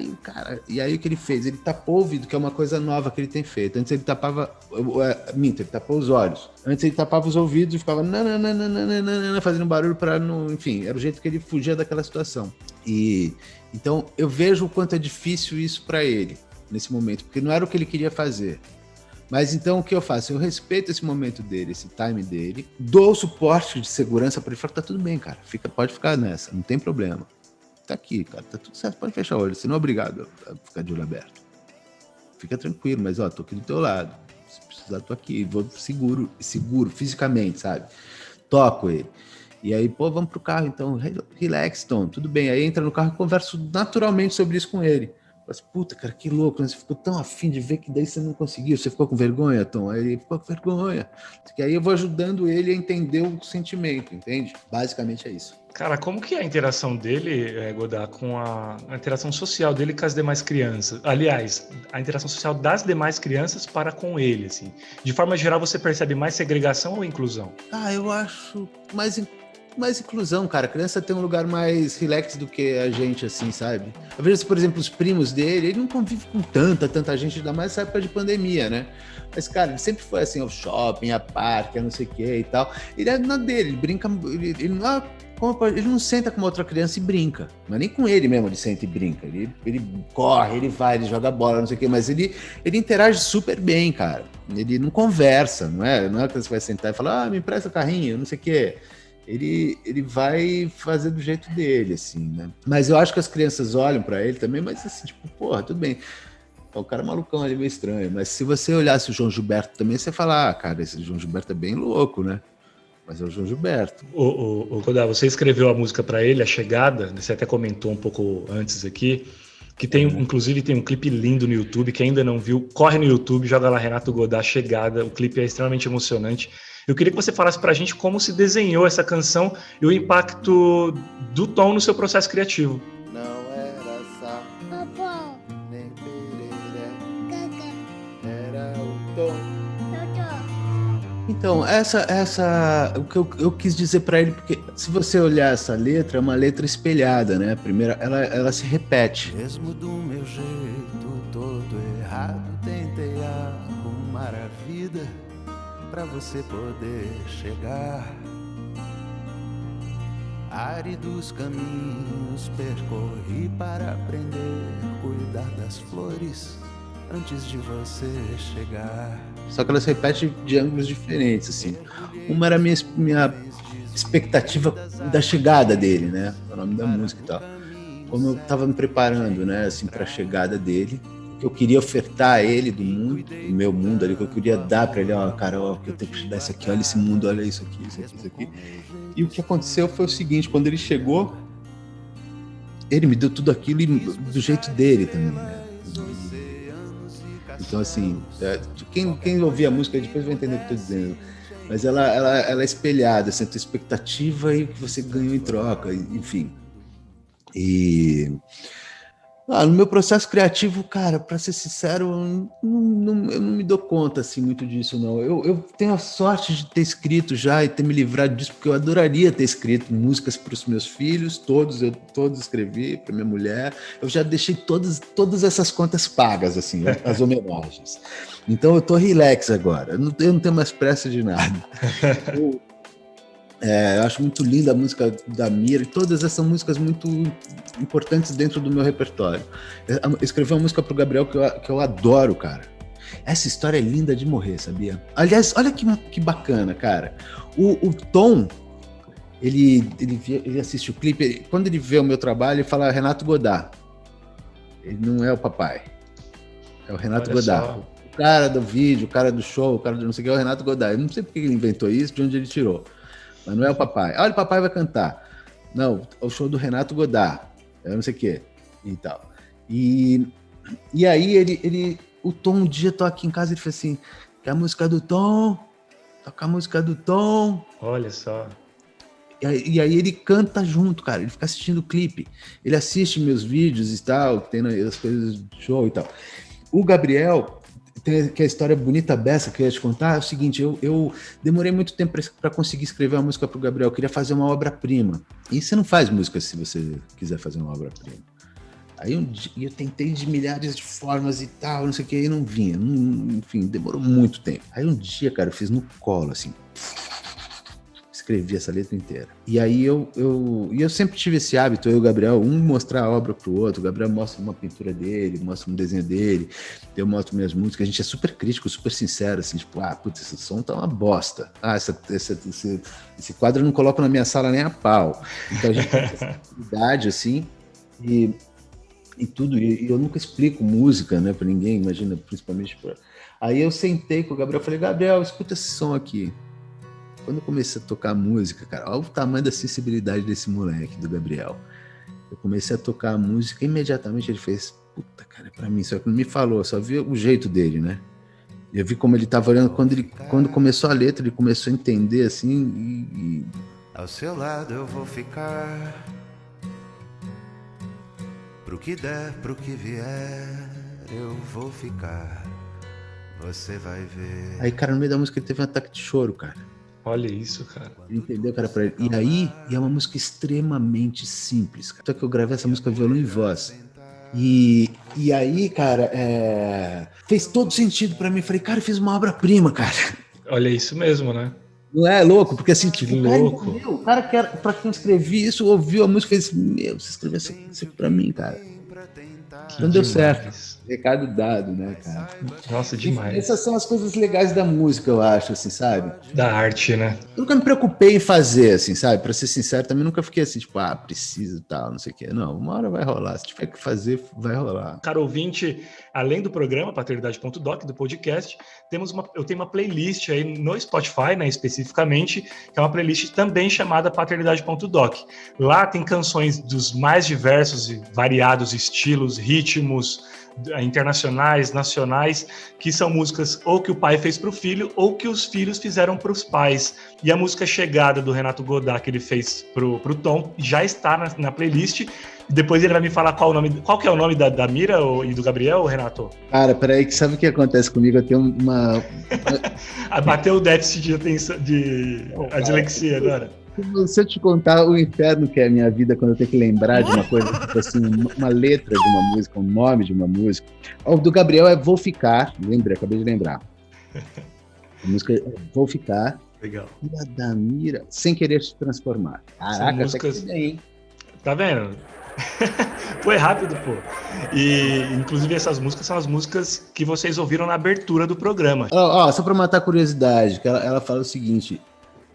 e aí o que ele fez? Ele tapou o ouvido, que é uma coisa nova que ele tem feito. Antes ele tapava... ele tapou os olhos. Antes ele tapava os ouvidos e ficava fazendo barulho para não... Enfim, era o jeito que ele fugia daquela situação. Então eu vejo o quanto é difícil isso para ele, nesse momento, porque não era o que ele queria fazer. Mas então o que eu faço? Eu respeito esse momento dele, esse time dele, dou suporte de segurança para ele, falo, tá tudo bem, cara, pode ficar nessa, não tem problema. Tá aqui, cara, tá tudo certo, pode fechar o olho, você não é obrigado a ficar de olho aberto. Fica tranquilo, mas tô aqui do teu lado, se precisar tô aqui, vou seguro fisicamente, sabe? Toco ele. E aí, vamos pro carro então, relax, Tom, tudo bem. Aí entra no carro e converso naturalmente sobre isso com ele. Mas, puta, cara, que louco, né? Você ficou tão afim de ver que daí você não conseguiu. Você ficou com vergonha, Tom? Aí ele ficou com vergonha. E aí eu vou ajudando ele a entender o sentimento, entende? Basicamente é isso. Cara, como que é a interação dele, Godard, com a interação social dele com as demais crianças? Aliás, a interação social das demais crianças para com ele, assim. De forma geral, você percebe mais segregação ou inclusão? Eu acho mais inclusão, cara. A criança tem um lugar mais relax do que a gente, assim, sabe? Às vezes, por exemplo, os primos dele, ele não convive com tanta gente, ainda mais nessa época de pandemia, né? Mas, cara, ele sempre foi assim, ao shopping, a parque, a não sei o que e tal. Ele é na dele, ele brinca, ele não senta com uma outra criança e brinca. Mas nem com ele mesmo ele senta e brinca. Ele corre, ele vai, ele joga bola, não sei o quê, mas ele interage super bem, cara. Ele não conversa, não é que você vai sentar e falar, me empresta o carrinho, não sei o quê. Ele vai fazer do jeito dele, assim, né? Mas eu acho que as crianças olham pra ele também, mas assim, tipo, porra, tudo bem. O cara malucão ali, meio estranho. Mas se você olhasse o João Gilberto também, você fala, cara, esse João Gilberto é bem louco, né? Mas é o João Gilberto. O Godard, você escreveu a música pra ele, A Chegada, você até comentou um pouco antes aqui, que tem, inclusive, tem um clipe lindo no YouTube, que ainda não viu, corre no YouTube, joga lá Renato Godard, Chegada, o clipe é extremamente emocionante. Eu queria que você falasse pra gente como se desenhou essa canção e o impacto do Tom no seu processo criativo. Não era só Popó, nem pereré, Cacá, era o Tom. Totó. Então, o que eu quis dizer pra ele, porque se você olhar essa letra, é uma letra espelhada, né? A primeira, ela se repete. Mesmo do meu jeito todo errado, tentei arrumar a vida pra você poder chegar. Áridos caminhos percorri para aprender, cuidar das flores antes de você chegar. Só que ela se repete de ângulos diferentes, assim. Uma era a minha expectativa da chegada dele, né? O nome da música e tal. Como eu tava me preparando, né, assim, pra chegada dele. Que eu queria ofertar a ele do meu mundo ali, que eu queria dar para ele, cara, que eu tenho que te dar isso aqui, olha esse mundo, olha isso aqui. E o que aconteceu foi o seguinte, quando ele chegou, ele me deu tudo aquilo do jeito dele também, né? Então, assim, quem ouvir a música depois vai entender o que eu tô dizendo. Mas ela é espelhada, assim, a tua expectativa e o que você ganhou em troca, enfim. No meu processo criativo, cara, para ser sincero, eu não me dou conta assim, muito disso, não. Eu tenho a sorte de ter escrito já e ter me livrado disso, porque eu adoraria ter escrito músicas para os meus filhos, todos escrevi, para minha mulher. Eu já deixei todas essas contas pagas, assim, as homenagens. Então eu tô relax agora, eu não tenho mais pressa de nada. Eu acho muito linda a música da Mira, e todas essas músicas muito importantes dentro do meu repertório. Eu escrevi uma música pro Gabriel que eu adoro, cara. Essa história é linda de morrer, sabia? Aliás, olha que bacana, cara. O Tom, ele assiste o clipe, quando ele vê o meu trabalho, ele fala Renato Godard. Ele não é o papai, é o Renato Godard. Só. O cara do vídeo, o cara do show, o cara do não sei o que, é o Renato Godard. Eu não sei porque ele inventou isso, de onde ele tirou. Mas não é o papai. Olha, o papai vai cantar. Não, é o show do Renato Godard. Eu não sei o quê. E tal. E aí o Tom, um dia tô aqui em casa, ele fez assim, quer a música do Tom? Toca a música do Tom. Olha só. E aí ele canta junto, cara. Ele fica assistindo o clipe. Ele assiste meus vídeos e tal, que tem as coisas do show e tal. O Gabriel... que a história bonita dessa que eu ia te contar é o seguinte, eu demorei muito tempo para conseguir escrever uma música para o Gabriel, eu queria fazer uma obra-prima, e você não faz música se você quiser fazer uma obra-prima. Aí eu tentei de milhares de formas e tal, não sei o que, e não vinha, enfim, demorou muito tempo. Aí um dia, cara, eu fiz no colo, assim, escrevi essa letra inteira. E aí eu sempre tive esse hábito, eu e o Gabriel, um mostrar a obra pro outro. O Gabriel mostra uma pintura dele, mostra um desenho dele, eu mostro minhas músicas. A gente é super crítico, super sincero, assim, tipo, putz, esse som tá uma bosta. Esse quadro eu não coloco na minha sala nem a pau. Então a gente tem essa sensibilidade, assim, e tudo. E eu nunca explico música, né, pra ninguém, imagina, principalmente pra... Aí eu sentei com o Gabriel e falei, Gabriel, escuta esse som aqui. Quando eu comecei a tocar música, cara, olha o tamanho da sensibilidade desse moleque, do Gabriel. Eu comecei a tocar a música, imediatamente ele fez, puta, cara, pra mim, só que não me falou, só vi o jeito dele, né? Eu vi como ele tava olhando, quando começou a letra, ele começou a entender, assim, Ao seu lado eu vou ficar, pro que der, pro que vier, eu vou ficar, você vai ver. Aí, cara, no meio da música ele teve um ataque de choro, cara. Olha isso, cara. Entendeu, cara? Pra ele. E aí, é uma música extremamente simples, cara. Só que eu gravei essa música violão e voz. E aí, cara, fez todo sentido pra mim. Falei, cara, eu fiz uma obra-prima, cara. Olha isso mesmo, né? Não é louco? Porque assim, tipo, louco. O cara que era, pra quem eu escrevi isso, ouviu a música e fez, você escreveu isso aqui pra mim, cara. Não deu certo. Recado dado, né, cara? Nossa, demais. E essas são as coisas legais da música, eu acho, assim, sabe? Da arte, né? Eu nunca me preocupei em fazer, assim, sabe? Pra ser sincero, também nunca fiquei assim, tipo, preciso e tal, não sei o quê. Não, uma hora vai rolar. Se tiver que fazer, vai rolar. Caro ouvinte, além do programa Paternidade.doc, do podcast, eu tenho uma playlist aí no Spotify, né, especificamente, que é uma playlist também chamada Paternidade.doc. Lá tem canções dos mais diversos e variados estilos, ritmos, internacionais, nacionais, que são músicas ou que o pai fez para o filho ou que os filhos fizeram para os pais. E a música Chegada do Renato Godard que ele fez pro Tom já está na playlist. Depois ele vai me falar qual que é o nome da Mira e do Gabriel, Renato? Cara, peraí, que sabe o que acontece comigo? Eu tenho uma... Bateu o déficit de atenção, a dislexia agora. Se eu te contar o inferno que é a minha vida quando eu tenho que lembrar de uma coisa, tipo assim, uma letra de uma música, um nome de uma música. O do Gabriel é Vou Ficar, acabei de lembrar. A música é Vou Ficar. Legal. E a da Mira, Sem Querer Se Transformar. Caraca, músicas... essa aqui hein? Tá vendo? Foi rápido, pô. E, inclusive, essas músicas são as músicas que vocês ouviram na abertura do programa. Só pra matar a curiosidade, que ela fala o seguinte...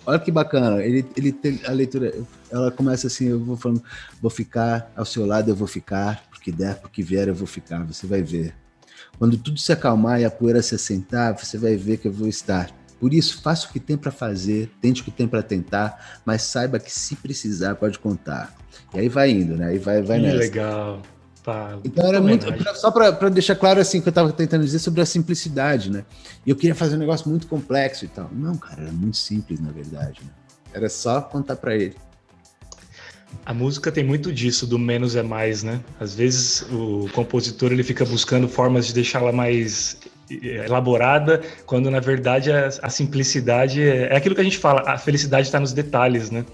Olha que bacana, ele tem a leitura, ela começa assim, eu vou falando, vou ficar ao seu lado, eu vou ficar, porque der, porque vier, eu vou ficar, você vai ver. Quando tudo se acalmar e a poeira se assentar, você vai ver que eu vou estar. Por isso, faça o que tem para fazer, tente o que tem para tentar, mas saiba que se precisar, pode contar. E aí vai indo, né? Aí vai nessa. Legal. Tá, então era muito, só para deixar claro assim, que eu estava tentando dizer sobre a simplicidade, né? E eu queria fazer um negócio muito complexo e tal. Não, cara, era muito simples, na verdade. Né? Era só contar para ele. A música tem muito disso, do menos é mais, né? Às vezes o compositor ele fica buscando formas de deixá-la mais elaborada, quando na verdade a simplicidade é aquilo que a gente fala, a felicidade está nos detalhes, né?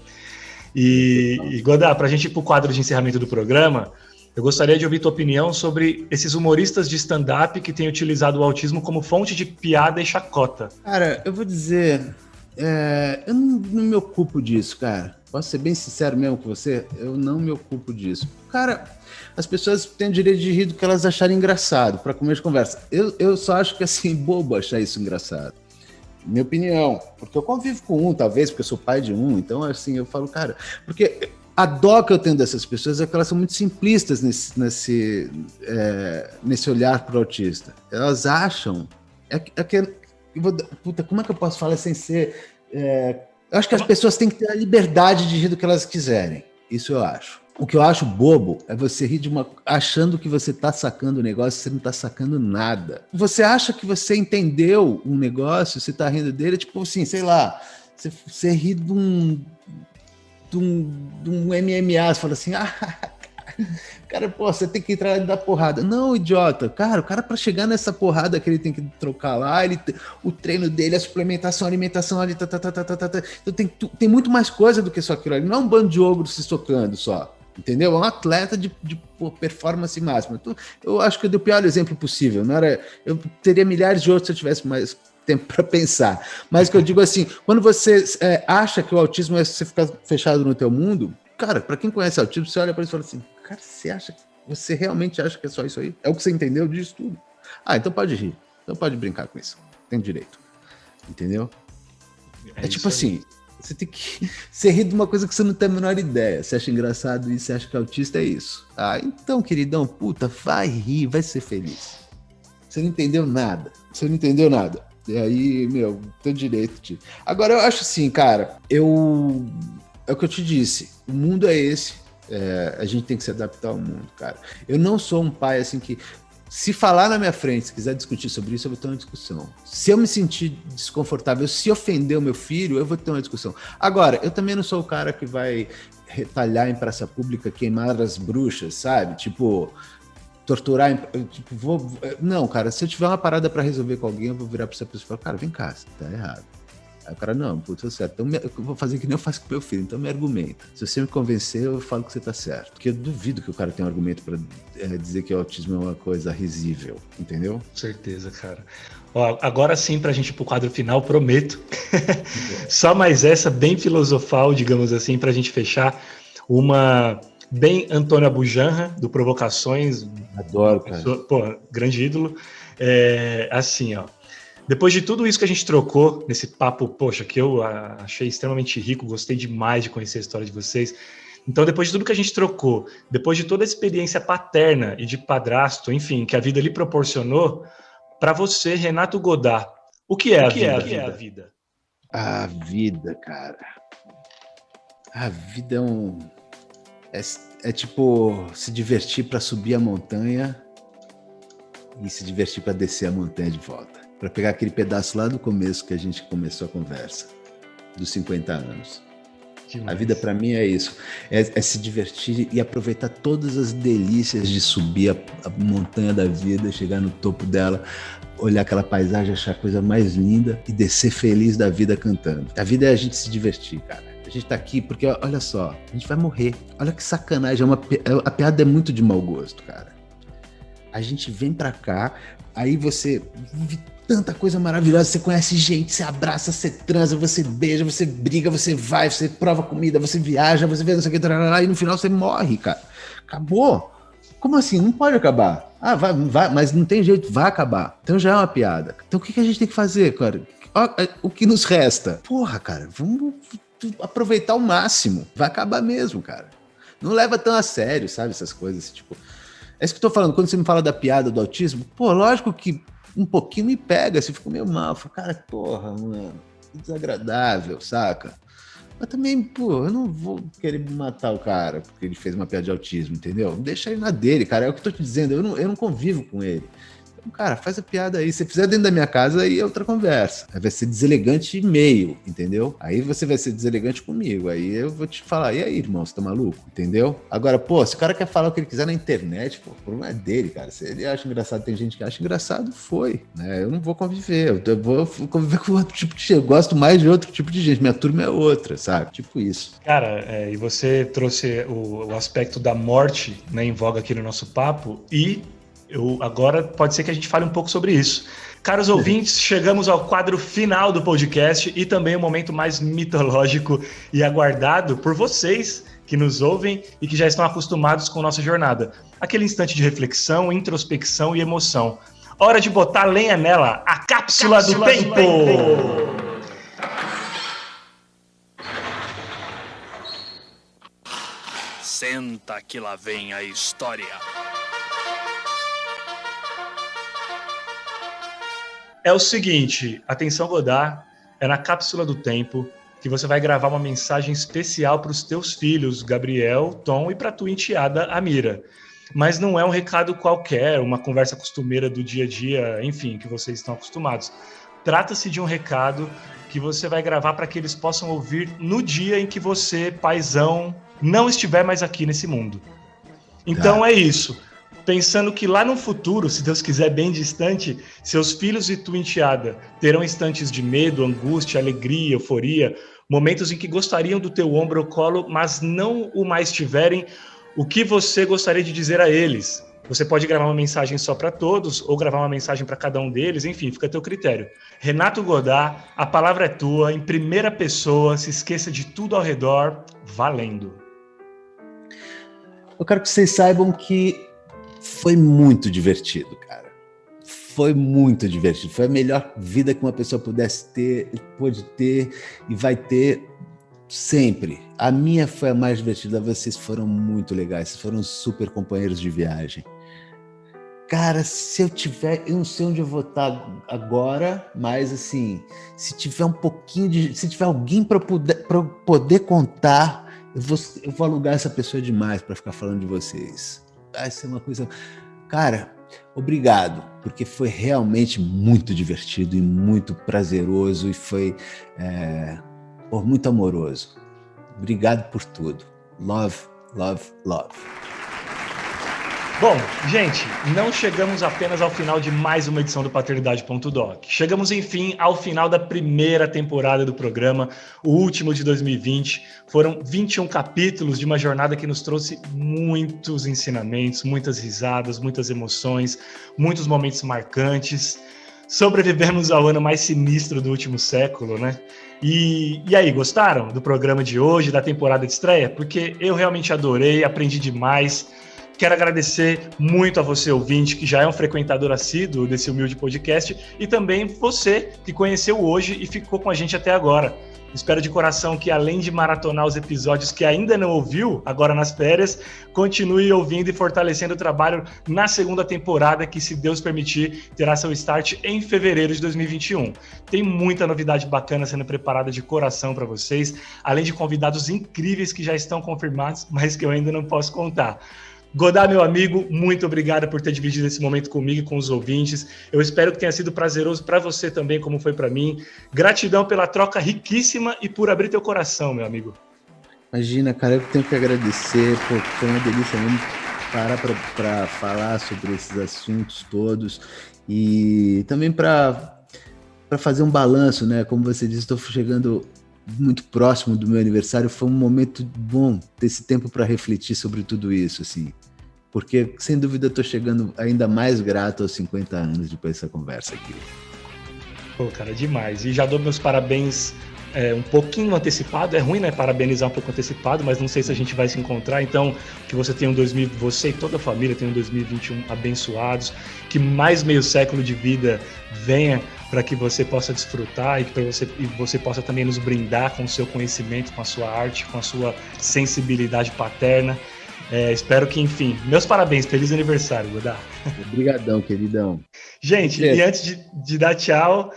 E Godá, para a gente ir para o quadro de encerramento do programa, eu gostaria de ouvir tua opinião sobre esses humoristas de stand-up que têm utilizado o autismo como fonte de piada e chacota. Cara, eu vou dizer, eu não me ocupo disso, cara. Posso ser bem sincero mesmo com você? Eu não me ocupo disso. Cara, as pessoas têm o direito de rir do que elas acharem engraçado, para começo de conversa. Eu só acho que, assim, bobo achar isso engraçado. Minha opinião. Porque eu convivo com um, talvez, porque eu sou pai de um. Então, assim, eu falo, cara... Porque a dó que eu tenho dessas pessoas é que elas são muito simplistas nesse olhar para o autista. Elas acham... Puta, como é que eu posso falar sem ser... Eu acho que as pessoas têm que ter a liberdade de rir do que elas quiserem. Isso eu acho. O que eu acho bobo é você rir achando que você está sacando o negócio e você não está sacando nada. Você acha que você entendeu um negócio, você está rindo dele, tipo assim, sei lá, você ri de um MMA, você fala assim, cara, pô, você tem que entrar e dar porrada. Não, idiota. Cara, o cara pra chegar nessa porrada que ele tem que trocar lá, o treino dele, a suplementação, a alimentação ali, Então tem muito mais coisa do que só aquilo ali. Não é um bando de ogros se socando só. Entendeu? É um atleta de performance máxima. Então, eu acho que eu dei o pior exemplo possível. Eu teria milhares de outros se eu tivesse mais tempo para pensar. Mas o que eu digo assim, quando você acha que o autismo é você ficar fechado no teu mundo, cara, para quem conhece autismo, você olha para isso e fala assim, cara, você realmente acha que é só isso aí? É o que você entendeu disso tudo? Então pode rir. Então pode brincar com isso. Tem direito. Entendeu? É tipo assim, você tem que... Você ri de uma coisa que você não tem a menor ideia. Você acha engraçado isso, você acha que autista é isso. Então, queridão, puta, vai rir, vai ser feliz. Você não entendeu nada. E aí, tem direito de... Agora, eu acho assim, cara, é o que eu te disse, o mundo é esse, a gente tem que se adaptar ao mundo, cara. Eu não sou um pai assim que, se falar na minha frente, se quiser discutir sobre isso, eu vou ter uma discussão. Se eu me sentir desconfortável, se ofender o meu filho, eu vou ter uma discussão. Agora, eu também não sou o cara que vai retalhar em praça pública, queimar as bruxas, sabe? Tipo, torturar, não, cara, se eu tiver uma parada pra resolver com alguém, eu vou virar pra essa pessoa e falar, cara, vem cá, você tá errado. Aí o cara, não, putz, tá certo. Então eu vou fazer que nem eu faço com meu filho, então me argumenta. Se você me convencer, eu falo que você tá certo. Porque eu duvido que o cara tenha um argumento pra dizer que o autismo é uma coisa risível, entendeu? Com certeza, cara. Agora sim, pra gente ir pro quadro final, prometo. Só mais essa, bem filosofal, digamos assim, pra gente fechar. Uma bem Antônio Bujanra, do Provocações. Adoro, cara. Pô, grande ídolo. Assim, ó. Depois de tudo isso que a gente trocou, nesse papo, poxa, que eu achei extremamente rico, gostei demais de conhecer a história de vocês. Então, depois de tudo que a gente trocou, depois de toda a experiência paterna e de padrasto, enfim, que a vida lhe proporcionou, para você, Renato Godá, o que é a vida? A vida, cara. A vida é tipo se divertir para subir a montanha e se divertir para descer a montanha de volta. Para pegar aquele pedaço lá do começo que a gente começou a conversa, dos 50 anos. Demais. A vida para mim é isso, é se divertir e aproveitar todas as delícias de subir a montanha da vida, chegar no topo dela, olhar aquela paisagem, achar a coisa mais linda e descer feliz da vida cantando. A vida é a gente se divertir, cara. A gente tá aqui porque, olha só, a gente vai morrer. Olha que sacanagem, a piada é muito de mau gosto, cara. A gente vem pra cá, aí você vive tanta coisa maravilhosa, você conhece gente, você abraça, você transa, você beija, você briga, você vai, você prova comida, você viaja, você vê não sei o que, e no final você morre, cara. Acabou. Como assim? Não pode acabar. Vai, mas não tem jeito, vai acabar. Então já é uma piada. Então o que a gente tem que fazer, cara? O que nos resta? Porra, cara, vamos aproveitar ao máximo. Vai acabar mesmo, cara. Não leva tão a sério, sabe, essas coisas, tipo... É isso que eu tô falando, quando você me fala da piada do autismo, pô, lógico que um pouquinho me pega, assim, fico meio mal, fico, cara, porra, mano, que desagradável, saca? Mas também, pô, eu não vou querer matar o cara porque ele fez uma piada de autismo, entendeu? Deixa ele na dele, cara, é o que eu tô te dizendo, eu não convivo com ele. Então, cara, faz a piada aí. Se fizer dentro da minha casa, aí é outra conversa. Aí vai ser deselegante meio, entendeu? Aí você vai ser deselegante comigo. Aí eu vou te falar, e aí, irmão, você tá maluco? Entendeu? Agora, pô, se o cara quer falar o que ele quiser na internet, pô, o problema é dele, cara. Se ele acha engraçado, tem gente que acha engraçado, foi, né? Eu não vou conviver. Eu vou conviver com outro tipo de gente. Eu gosto mais de outro tipo de gente. Minha turma é outra, sabe? Tipo isso. Cara, e você trouxe o aspecto da morte, né, em voga aqui no nosso papo, e agora pode ser que a gente fale um pouco sobre isso. Caros ouvintes, chegamos ao quadro final do podcast e também o momento mais mitológico e aguardado por vocês que nos ouvem e que já estão acostumados com nossa jornada. Aquele instante de reflexão, introspecção e emoção. Hora de botar lenha nela, a cápsula do tempo! Senta que lá vem a história. É o seguinte, atenção Godard, é na cápsula do tempo que você vai gravar uma mensagem especial para os teus filhos, Gabriel, Tom, e para a tua enteada, Amira. Mas não é um recado qualquer, uma conversa costumeira do dia a dia, enfim, que vocês estão acostumados. Trata-se de um recado que você vai gravar para que eles possam ouvir no dia em que você, paizão, não estiver mais aqui nesse mundo. Então é isso. Pensando que lá no futuro, se Deus quiser bem distante, seus filhos e tua enteada terão instantes de medo, angústia, alegria, euforia, momentos em que gostariam do teu ombro ou colo, mas não o mais tiverem, o que você gostaria de dizer a eles? Você pode gravar uma mensagem só para todos, ou gravar uma mensagem para cada um deles, enfim, fica a teu critério. Renato Godard, a palavra é tua, em primeira pessoa, se esqueça de tudo ao redor, valendo. Eu quero que vocês saibam que foi muito divertido, cara. Foi muito divertido. Foi a melhor vida que uma pessoa pudesse ter, pôde ter e vai ter sempre. A minha foi a mais divertida. Vocês foram muito legais. Vocês foram super companheiros de viagem. Cara, se eu tiver... Eu não sei onde eu vou estar agora, mas assim, se tiver um pouquinho de... Se tiver alguém para poder contar, eu vou alugar essa pessoa demais para ficar falando de vocês. Vai ser uma coisa... Cara, obrigado, porque foi realmente muito divertido e muito prazeroso e foi muito amoroso. Obrigado por tudo. Love, love, love. Bom, gente, não chegamos apenas ao final de mais uma edição do Paternidade.doc. Chegamos, enfim, ao final da primeira temporada do programa, o último de 2020. Foram 21 capítulos de uma jornada que nos trouxe muitos ensinamentos, muitas risadas, muitas emoções, muitos momentos marcantes. Sobrevivemos ao ano mais sinistro do último século, né? E aí, gostaram do programa de hoje, da temporada de estreia? Porque eu realmente adorei, aprendi demais. Quero agradecer muito a você, ouvinte, que já é um frequentador assíduo desse humilde podcast, e também você que conheceu hoje e ficou com a gente até agora. Espero de coração que, além de maratonar os episódios que ainda não ouviu, agora nas férias, continue ouvindo e fortalecendo o trabalho na segunda temporada, que, se Deus permitir, terá seu start em fevereiro de 2021. Tem muita novidade bacana sendo preparada de coração para vocês, além de convidados incríveis que já estão confirmados, mas que eu ainda não posso contar. Godard, meu amigo, muito obrigado por ter dividido esse momento comigo e com os ouvintes. Eu espero que tenha sido prazeroso para você também, como foi para mim. Gratidão pela troca riquíssima e por abrir teu coração, meu amigo. Imagina, cara, eu tenho que agradecer, porque foi uma delícia mesmo parar para falar sobre esses assuntos todos e também para fazer um balanço, né? Como você disse, estou chegando muito próximo do meu aniversário, foi um momento bom ter esse tempo para refletir sobre tudo isso, assim, porque sem dúvida eu tô chegando ainda mais grato aos 50 anos depois dessa conversa aqui. Pô, cara, demais. E já dou meus parabéns um pouquinho antecipado. É ruim, né, parabenizar um pouco antecipado, mas não sei se a gente vai se encontrar. Então, que você tenha você e toda a família tenham um 2021 abençoados, que mais meio século de vida venha para que você possa desfrutar e que você possa também nos brindar com o seu conhecimento, com a sua arte, com a sua sensibilidade paterna. Espero que, enfim, meus parabéns, feliz aniversário, Godard. Obrigadão, queridão. Gente, e antes de dar tchau,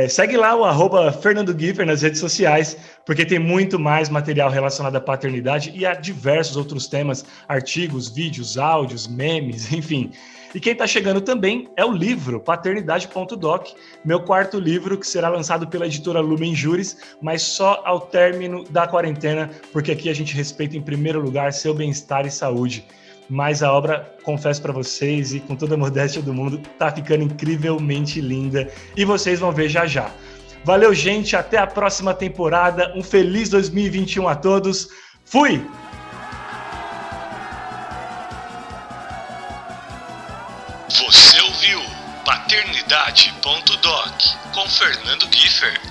segue lá o @FernandoGiffer nas redes sociais, porque tem muito mais material relacionado à paternidade e a diversos outros temas, artigos, vídeos, áudios, memes, enfim. E quem está chegando também é o livro Paternidade.doc, meu quarto livro que será lançado pela editora Lumen Juris, mas só ao término da quarentena, porque aqui a gente respeita em primeiro lugar seu bem-estar e saúde. Mas a obra, confesso para vocês, e com toda a modéstia do mundo, tá ficando incrivelmente linda e vocês vão ver já já. Valeu, gente, até a próxima temporada, um feliz 2021 a todos, fui! Você ouviu Paternidade.doc com Fernando Giffer.